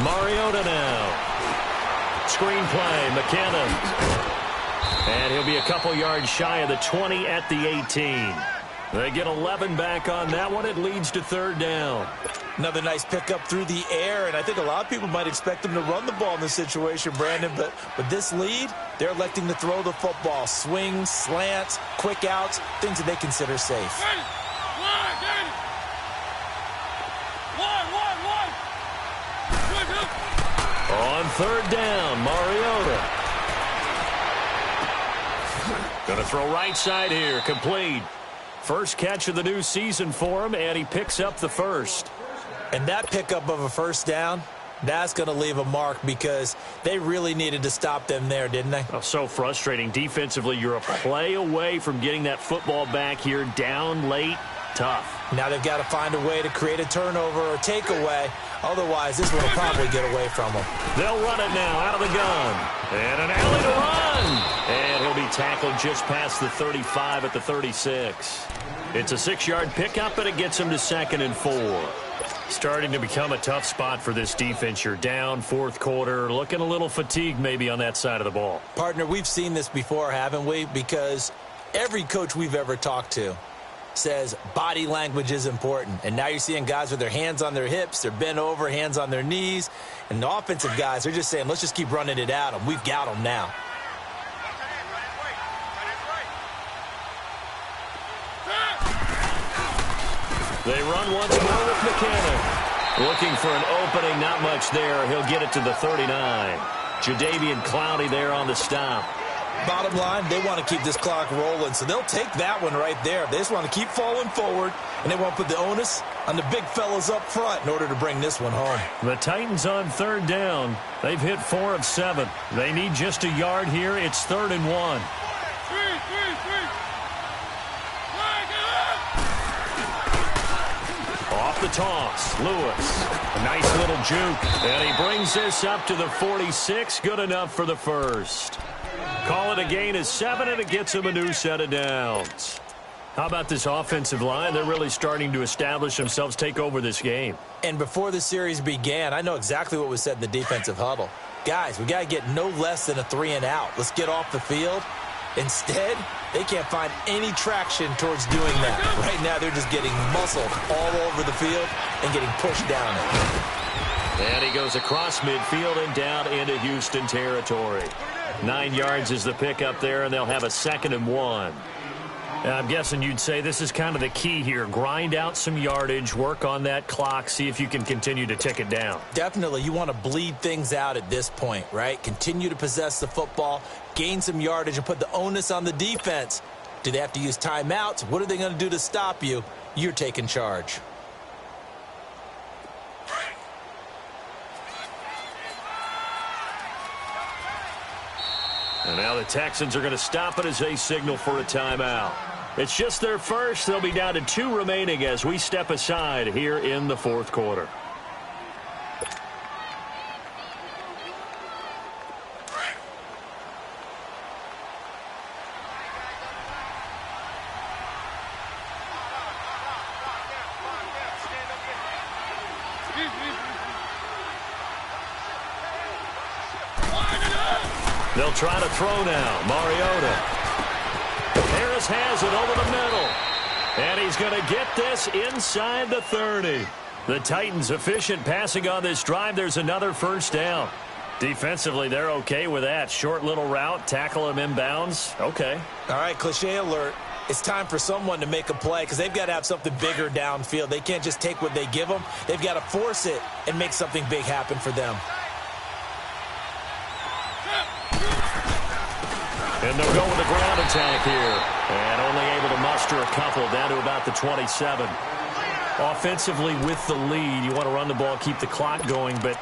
Mariota now. Screen play, McKenna. And he'll be a couple yards shy of the 20 at the 18. They get 11 back on that one. It leads to 3rd down. Another nice pickup through the air, and I think a lot of people might expect them to run the ball in this situation, Brandon, but with this lead, they're electing to throw the football. Swings, slants, quick outs, things that they consider safe. On 3rd down, Mariota. Gonna throw right side here, complete. First catch of the new season for him, and he picks up the first. And that pickup of a 1st down, that's going to leave a mark because they really needed to stop them there, didn't they? Oh, so frustrating. Defensively, you're a play away from getting that football back here, down late, tough. Now they've got to find a way to create a turnover or takeaway. Otherwise, this one will probably get away from them. They'll run it now out of the gun. And an alley to run. And he'll be tackled just past the 35 at the 36. It's a 6-yard pickup, and it gets him to 2nd and 4. Starting to become a tough spot for this defense. You're down 4th quarter, looking a little fatigued maybe on that side of the ball. Partner, we've seen this before, haven't we? Because every coach we've ever talked to says body language is important. And now you're seeing guys with their hands on their hips, they're bent over, hands on their knees. And the offensive guys, they're just saying, let's just keep running it at them. We've got them now. They run once more with McKenna. Looking for an opening, not much there. He'll get it to the 39. Jadeveon Clowney there on the stop. Bottom line, they want to keep this clock rolling, so they'll take that one right there. They just want to keep falling forward, and they want to put the onus on the big fellas up front in order to bring this one home. The Titans on 3rd down. They've hit 4 of 7. They need just a yard here. It's 3rd and 1. Off the toss, Lewis. A nice little juke. And he brings this up to the 46. Good enough for the first. Call it a gain of 7, and it gets him a new set of downs. How about this offensive line? They're really starting to establish themselves, take over this game. And before the series began, I know exactly what was said in the defensive huddle. Guys, we got to get no less than a 3-and-out. Let's get off the field. Instead, they can't find any traction towards doing that. Right now, they're just getting muscled all over the field and getting pushed down it. And he goes across midfield and down into Houston territory. 9 yards is the pickup there, and they'll have a 2nd and 1. I'm guessing you'd say this is kind of the key here. Grind out some yardage, work on that clock, see if you can continue to tick it down. Definitely. You want to bleed things out at this point, right? Continue to possess the football, gain some yardage, and put the onus on the defense. Do they have to use timeouts? What are they going to do to stop you? You're taking charge. And now the Texans are going to stop it as they signal for a timeout. It's just their first. They'll be down to 2 remaining as we step aside here in the 4th quarter. They'll try to throw now. Mariota. Harris has it over the middle. And he's going to get this inside the 30. The Titans efficient passing on this drive. There's another 1st down. Defensively, they're okay with that. Short little route, tackle him inbounds. Okay. All right, cliche alert. It's time for someone to make a play because they've got to have something bigger downfield. They can't just take what they give them. They've got to force it and make something big happen for them. And they'll go with the ground attack here. And only able to muster a couple down to about the 27. Offensively with the lead, you want to run the ball, keep the clock going, but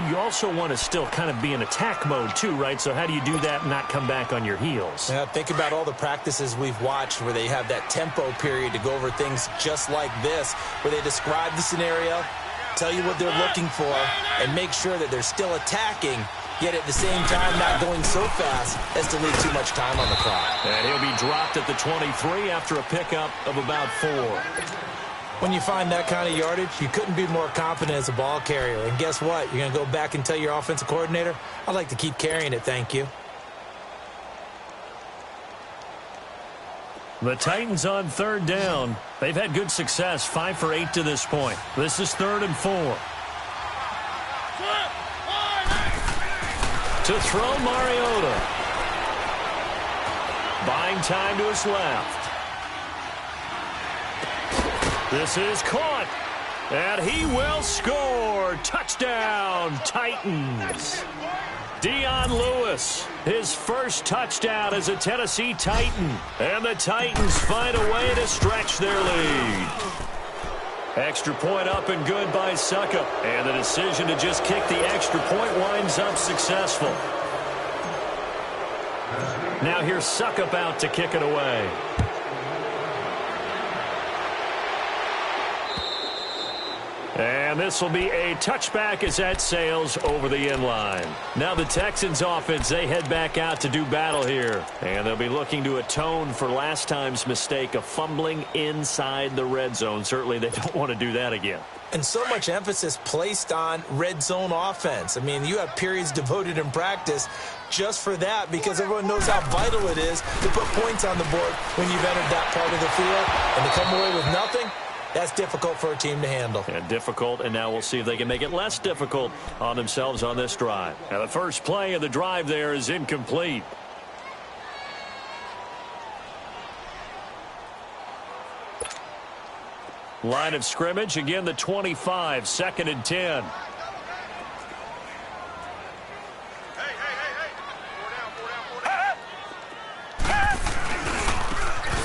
you also want to still kind of be in attack mode too, right? So how do you do that and not come back on your heels? Yeah, think about all the practices we've watched where they have that tempo period to go over things just like this, where they describe the scenario, tell you what they're looking for, and make sure that they're still attacking yet at the same time not going so fast as to leave too much time on the clock. And he'll be dropped at the 23 after a pickup of about 4. When you find that kind of yardage, you couldn't be more confident as a ball carrier. And guess what? You're going to go back and tell your offensive coordinator, I'd like to keep carrying it, thank you. The Titans on 3rd down. They've had good success, 5 for 8 to this point. This is 3rd and 4. To throw, Mariota. Buying time to his left. This is caught. And he will score. Touchdown, Titans. Dion Lewis, his first touchdown as a Tennessee Titan. And the Titans find a way to stretch their lead. Extra point up and good by Suckup. And the decision to just kick the extra point winds up successful. Now here's Suckup out to kick it away. And this will be a touchback as that sails over the end line. Now the Texans offense, they head back out to do battle here. And they'll be looking to atone for last time's mistake of fumbling inside the red zone. Certainly they don't want to do that again. And so much emphasis placed on red zone offense. I mean, you have periods devoted in practice just for that because everyone knows how vital it is to put points on the board when you've entered that part of the field. And to come away with nothing, that's difficult for a team to handle. And difficult, and now we'll see if they can make it less difficult on themselves on this drive. Now the first play of the drive there is incomplete. Line of scrimmage, again the 25, 2nd and 10.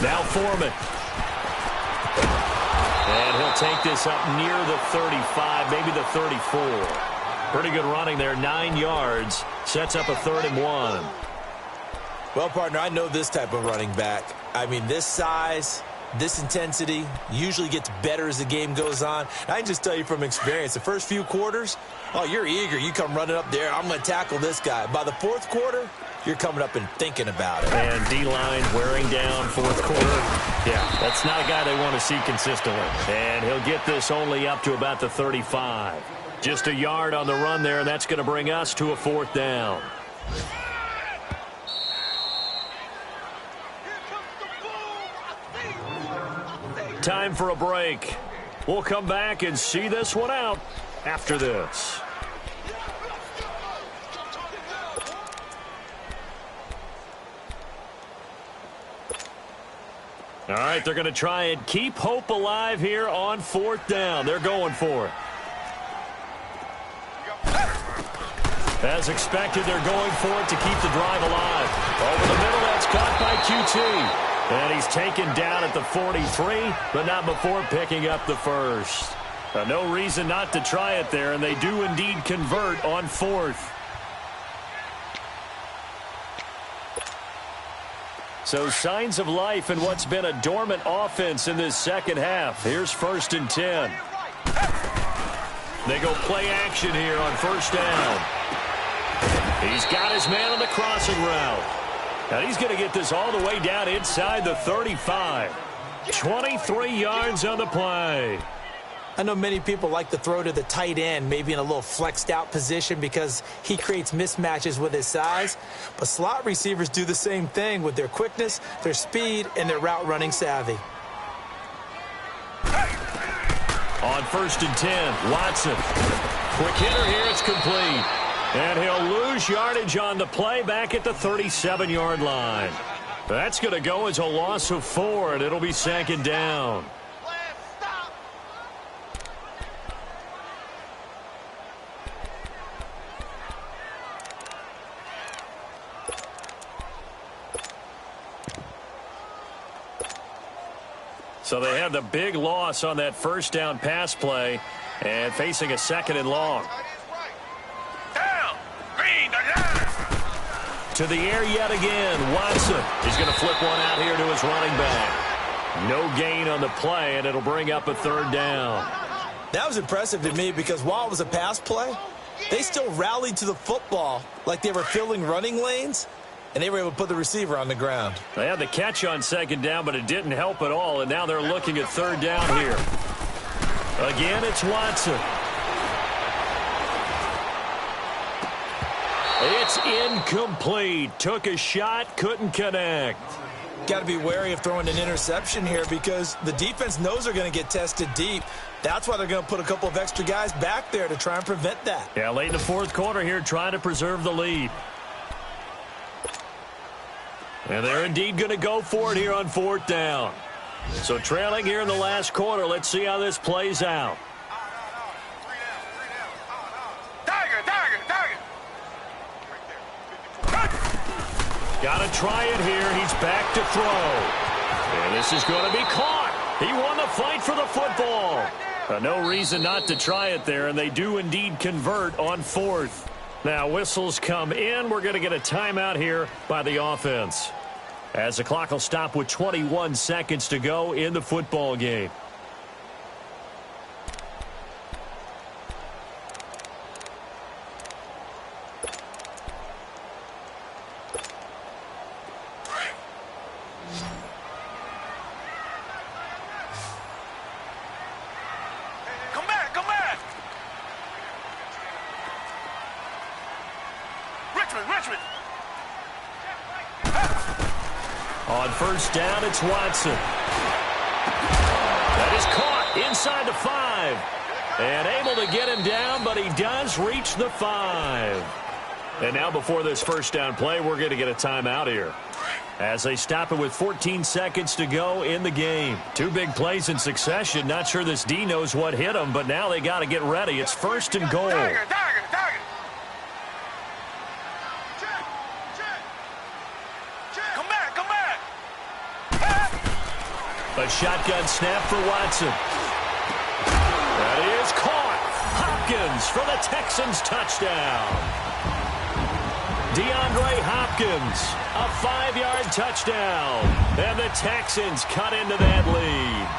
Now Foreman. And he'll take this up near the 35, maybe the 34. Pretty good running there, 9 yards. Sets up a 3rd and 1. Well, partner, I know this type of running back. I mean, this size, this intensity usually gets better as the game goes on. I can just tell you from experience, the first few quarters, oh, you're eager. You come running up there, I'm going to tackle this guy. By the 4th quarter, you're coming up and thinking about it. And D-line wearing down 4th quarter. Yeah, that's not a guy they want to see consistently. And he'll get this only up to about the 35. Just a yard on the run there, and that's going to bring us to a 4th down. Time for a break. We'll come back and see this one out after this. All right, they're going to try and keep hope alive here on 4th down. They're going for it. As expected, they're going for it to keep the drive alive. Over the middle, that's caught by QT. And he's taken down at the 43, but not before picking up the first. No reason not to try it there, and they do indeed convert on 4th. So signs of life in what's been a dormant offense in this second half. Here's 1st and 10. They go play action here on 1st down. He's got his man on the crossing route. And he's going to get this all the way down inside the 35. 23 yards on the play. I know many people like to throw to the tight end, maybe in a little flexed out position because he creates mismatches with his size. But slot receivers do the same thing with their quickness, their speed, and their route running savvy. On 1st and 10, Watson. Quick hitter here, it's complete. And he'll lose yardage on the play back at the 37-yard line. That's going to go as a loss of 4, and it'll be 2nd down. So they have the big loss on that 1st down pass play and facing a 2nd and long. To the air yet again. Watson. He's going to flip one out here to his running back. No gain on the play, and it'll bring up a 3rd down. That was impressive to me because while it was a pass play, They still rallied to the football like they were filling running lanes, and they were able to put the receiver on the ground. They had the catch on second down, but it didn't help at all, and now they're looking at third down here. Again, it's Watson. It's incomplete. Took a shot, couldn't connect. Got to be wary of throwing an interception here because the defense knows they're going to get tested deep. That's why they're going to put a couple of extra guys back there to try and prevent that. Yeah, late in the fourth quarter here, trying to preserve the lead. And they're indeed going to go for it here on fourth down. So trailing here in the last quarter, let's see how this plays out. Got to try it here. He's back to throw. And this is going to be caught. He won the fight for the football. No reason not to try it there, and they do indeed convert on fourth. Now whistles come in. We're going to get a timeout here by the offense, as the clock will stop with 21 seconds to go in the football game. On first down, it's Watson. That is caught inside the 5. And able to get him down, but he does reach the 5. And now before this first down play, we're going to get a timeout here, as they stop it with 14 seconds to go in the game. Two big plays in succession. Not sure this D knows what hit him, but now they got to get ready. It's first and goal. A shotgun snap for Watson. That is caught. Hopkins for the Texans touchdown. DeAndre Hopkins, a 5-yard touchdown. And the Texans cut into that lead.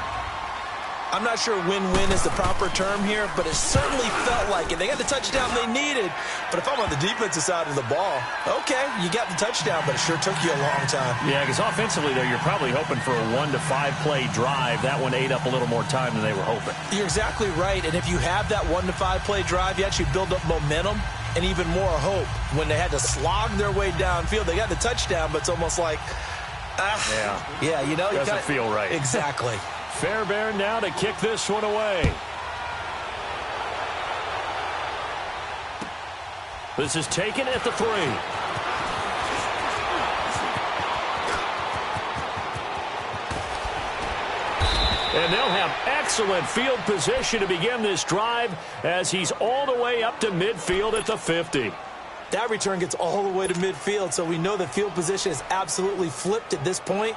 I'm not sure win-win is the proper term here, but it certainly felt like it. They got the touchdown they needed, but if I'm on the defensive side of the ball, okay, you got the touchdown, but it sure took you a long time. Yeah, because offensively, though, you're probably hoping for a 1 to 5 play drive. That one ate up a little more time than they were hoping. You're exactly right, and if you have that 1 to 5 play drive, you actually build up momentum and even more hope. When they had to slog their way downfield, they got the touchdown, but it's almost like, yeah, you know, doesn't feel right. Exactly. Fairbairn now to kick this one away. This is taken at the 3. And they'll have excellent field position to begin this drive, as he's all the way up to midfield at the 50. That return gets all the way to midfield, so we know the field position is absolutely flipped at this point.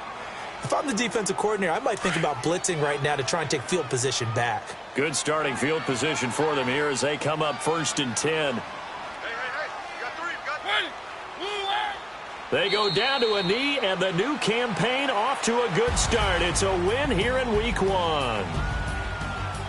If I'm the defensive coordinator, I might think about blitzing right now to try and take field position back. Good starting field position for them here as they come up first and 10. Hey, you got 3, you got 3. They go down to a knee, and the new campaign off to a good start. It's a win here in week 1.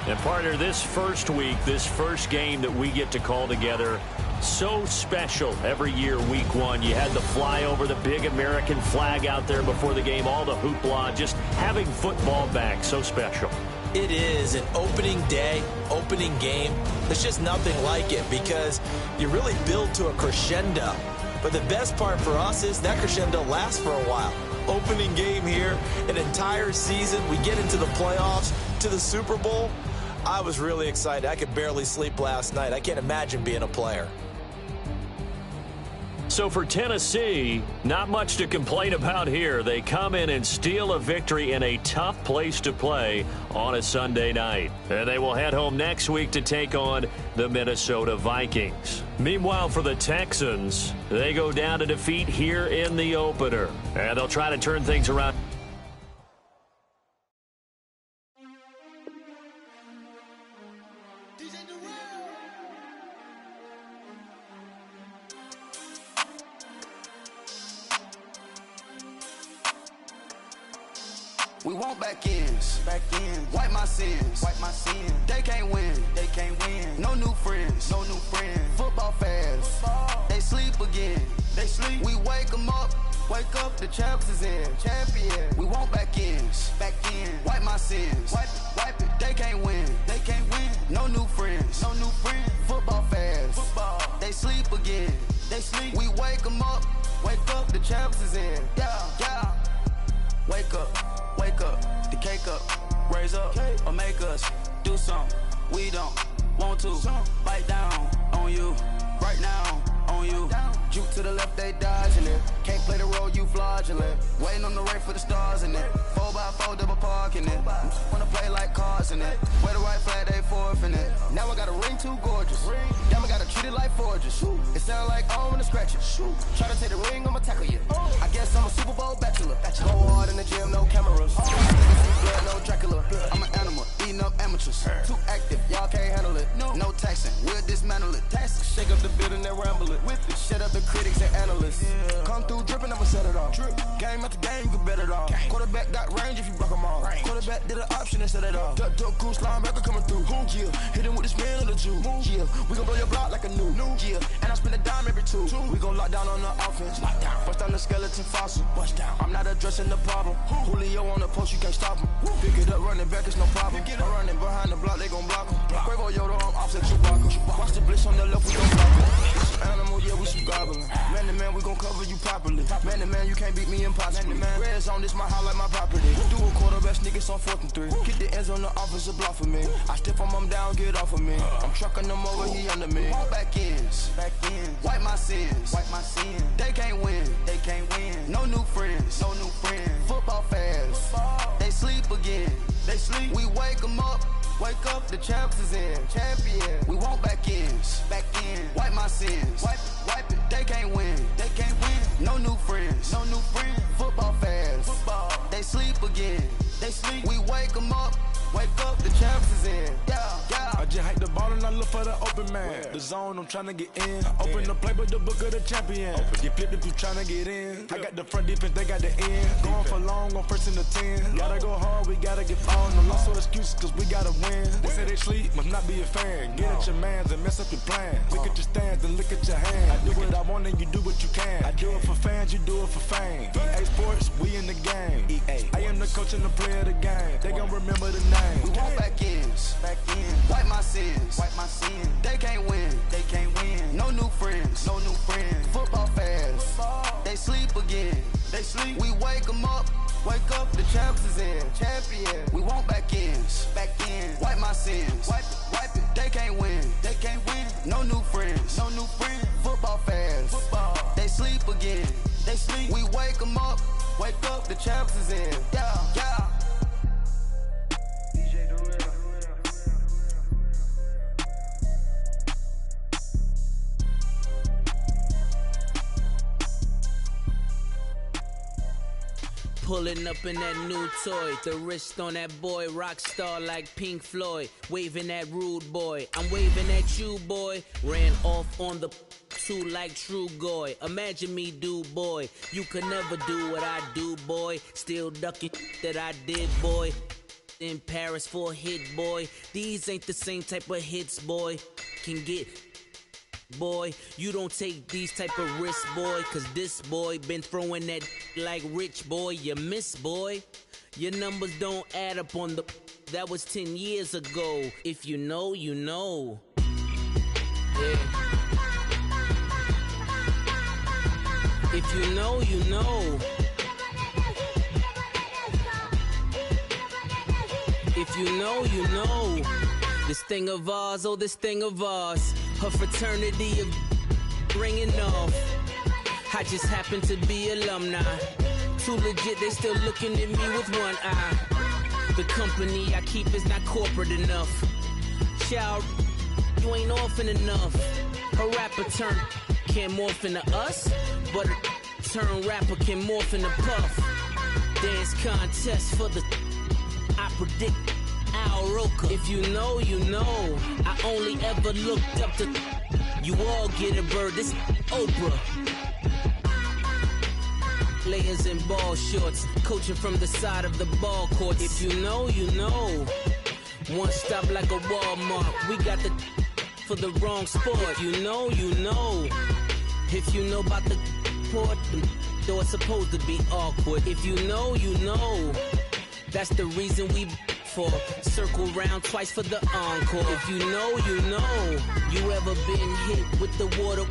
And partner, this first week, this first game that we get to call together, so special every year, week 1. You had the flyover, the big American flag out there before the game, all the hoopla, just having football back, so special. It is an opening day, opening game. There's just nothing like it because you really build to a crescendo. But the best part for us is that crescendo lasts for a while. Opening game here, an entire season. We get into the playoffs, to the Super Bowl. I was really excited. I could barely sleep last night. I can't imagine being a player. So for Tennessee, not much to complain about here. They come in and steal a victory in a tough place to play on a Sunday night. And they will head home next week to take on the Minnesota Vikings. Meanwhile, for the Texans, they go down to defeat here in the opener. And they'll try to turn things around. We want back ends. Wipe my sins. They can't win. No new friends. Football fans. They sleep again. We wake them up. Wake up, the champs is in. Champion. We want back ends. Wipe my sins. Wipe it. They can't win. No new friends. Football fans. They sleep again. We wake them up. Wake up, the champs is in. Yeah. Wake up, the cake up, raise up, or make us do something we don't want to. Bite down on you, right now on you. Juke to the left, they dodging it. Can't play the role, you fraudulent. Waiting on the race for the stars in it. 4x4 double parking it. Wanna play like cars in it. Wear the right flag, they forfeit it. Now I got a ring too gorgeous. Damn, I gotta treat it like forges. It sound like I'm gonna scratch it. Try to take the ring, I'ma tackle you. I guess I'm a Super Bowl bachelor. Go hard in the gym, no cameras. Blood, no Dracula. I'm an animal, eating up amateurs. Too active, y'all can't handle it. No taxing, we'll dismantle it. Shake up the building and ramble it. With it, shut up the critics and analysts. Come through dripping, I'ma set it off. Game after game, you can bet it off. Quarterback got range if you block them all. Quarterback did an option and set it off. Duck, goose, linebacker coming through. Yeah, hit him with the spin of the Jew. Yeah, we gon' blow your block like a new. Yeah, and I spend a dime every two. We gon' lock down on the offense. Bust down the skeleton fossil. I'm not addressing the problem. Julio on the post, you can't stop him. Pick it up, running back, it's no problem. I'm running behind the block, they gon' block him. Quavo Yoda, I'm offset Chewbacca. Watch the blitz on the left, we gon' block him. Animal, yeah, we some goblin. Man to man, we gon' cover you properly. Man to man, you can't beat me impossibly. Red zone, this my highlight, my property. Do a quarterback sneakers on 4th and 3. Get the ends on the offensive block for me. I step on them down, get off of me. I'm trucking them over, he under me. Back ends. Wipe my sins. They can't win. No new friends. Football fans. They sleep again. We wake them up. Wake up, the champs is in. Champion. We want back ends. Wipe my sins. Wipe it. They can't win. No new friends. Football fans. They sleep again. We wake them up. Wake up, the champs is in. Yeah. I just hike the ball and I look for the open man. The zone, I'm trying to get in. Open the playbook, the book of the champion. Get flipped if you trying to get in. I got the front defense, they got the end. Going for long, on 1st and the 10. Gotta go hard, we gotta get on. No loss or excuses, cause we gotta win. They say they sleep, must not be a fan. Get at your mans and mess up your plans. Look at your stands and look at your hands. I do what I want and you do what you can. I do it for fans, you do it for fame. EA Sports, we in the game. I am the coach and the player of the game. They gon' remember the name. We want back ends. Wipe my sins. They can't win. No new friends. Football fans. They sleep again. We wake them up. Wake up, the champs is in. Champion. We want back ends. Wipe my sins. Wipe it. They can't win. No new friends. Football fans. They sleep again. We wake them up. Wake up, the champs is in. Yeah. Pulling up in that new toy, the wrist on that boy, rock star like Pink Floyd, waving at rude boy, I'm waving at you boy, ran off on the two like true goy, imagine me do boy, you could never do what I do boy, still ducking that I did boy, in Paris for a hit boy, these ain't the same type of hits boy, can get boy, you don't take these type of risks, boy, cause this boy been throwing that like rich boy, you miss, boy. Your numbers don't add up on the, that was 10 years ago. If you know, you know. Yeah. If you know, you know. If you know, you know. This thing of ours, oh, this thing of ours. Her fraternity of ringing off. I just happen to be alumni. Too legit, they still looking at me with one eye. The company I keep is not corporate enough. Child, you ain't orphan enough. A rapper turn can't morph into us, but a turn rapper can morph into Puff. Dance contest for the, I predict Al Roker. If you know, you know. I only ever looked up to, you all get a bird, this Oprah. Players in ball shorts, coaching from the side of the ball court. If you know, you know. One stop like a Walmart. We got the for the wrong sport. You know, you know. If you know about the port, though it's supposed to be awkward. If you know, you know. That's the reason we for circle round twice for the encore. If you know, you know. You ever been hit with the water,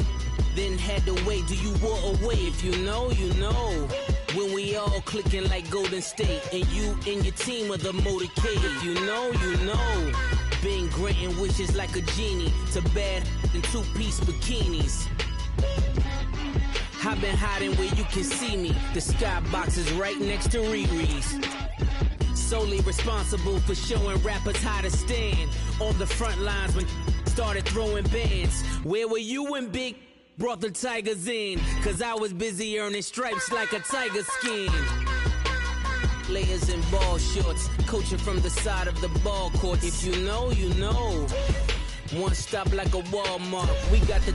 then had to wait? Do you walk away? If you know, you know. When we all clicking like Golden State, and you and your team are the motorcade. If you know, you know. Been granting wishes like a genie to bad in two-piece bikinis. I've been hiding where you can see me. The skybox is right next to Riri's. Solely responsible for showing rappers how to stand on the front lines when started throwing bands. Where were you when Big brought the Tigers in? Cause I was busy earning stripes like a tiger skin. Players in ball shorts, coaching from the side of the ball court. If you know, you know. One stop like a Walmart. We got the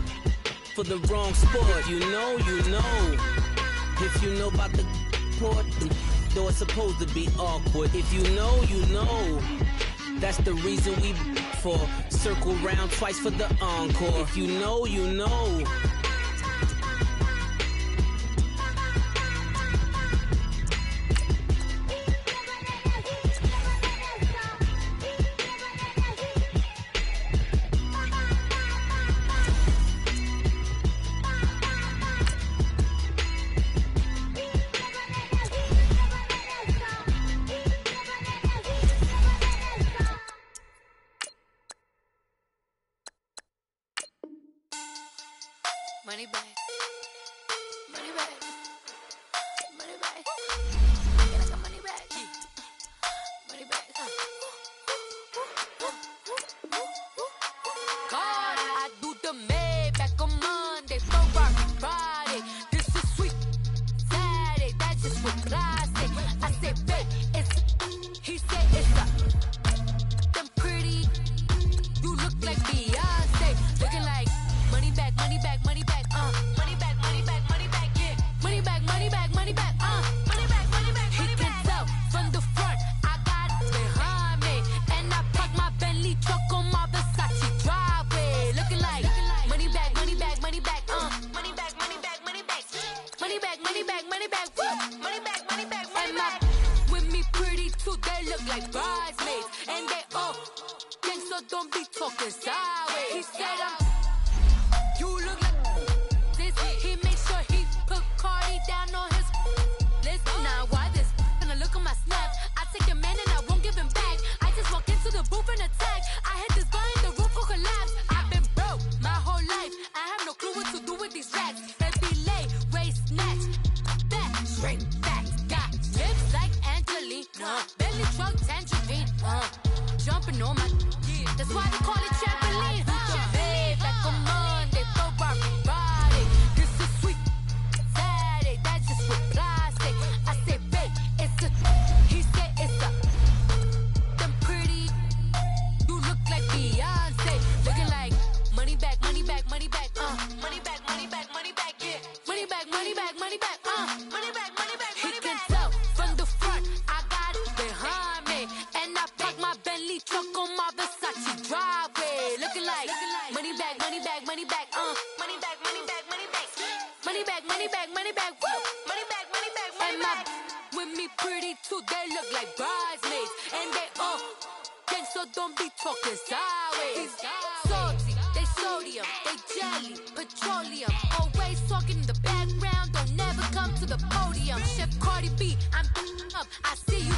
for the wrong sport. You know, you know. If you know about the port, though it's supposed to be awkward. If you know, you know. That's the reason we for circle round twice for the encore. If you know, you know. Money back. Money back. Money back. Get like a money back. Money back. God, I do the Maybach on Monday, Ferrari Friday. This is sweet Saturday. That's just what I say. I said, babe, it's. He said it's a. Them pretty. You look like Beyonce. Looking like money back, money back, money back. Money back, money back, money back, yeah. Money back, money back, money back, money back, money back, money back. He can tell from the front, I got it behind me. And I park my Bentley truck on my Versace driveway. Looking like money back, money back, money back, money back, money back, money back. Money back, money back, money back, money back, money back, money back. With me pretty too, they look like bridesmaids. And they all gang, so don't be talking sideways. He said you look like this. He made sure he put Cardi down on his list. Now why this? Gonna look on my snap. I take your man and I won't give him back. I just walk into the booth and attack. I hit this guy in the roof will collapse. I've been broke my whole life. I have no clue what to do with these rats. Baby lay, waist snatch, back, straight back. Got lips like Angelina, belly truck tangerine. Jumping on my, that's why they call it trampoline. Back on Monday, Ferrari Friday. This is sweet Saturday. That's just what I say. I say, babe, it's a. He said it's a. Them pretty. You look like Beyonce. Looking like money back, money back, money back. Money back, money back, money back. Yeah. Money back, money back, money back. Money back, money back, money back. He can tell from the front, I got it behind me, and I park my Bentley truck on my Versace driveway. Looking like money back, money back, money back, money back, money back, money back, money back, money back, money back, woo, money back, money back, money back. With me pretty too, they look like bridesmaids, and they all gang, so don't be talking sideways. Salty, they sodium, they jelly, petroleum, always talking in the background, don't never come to the podium. Chef Cardi B, I'm up, I see you.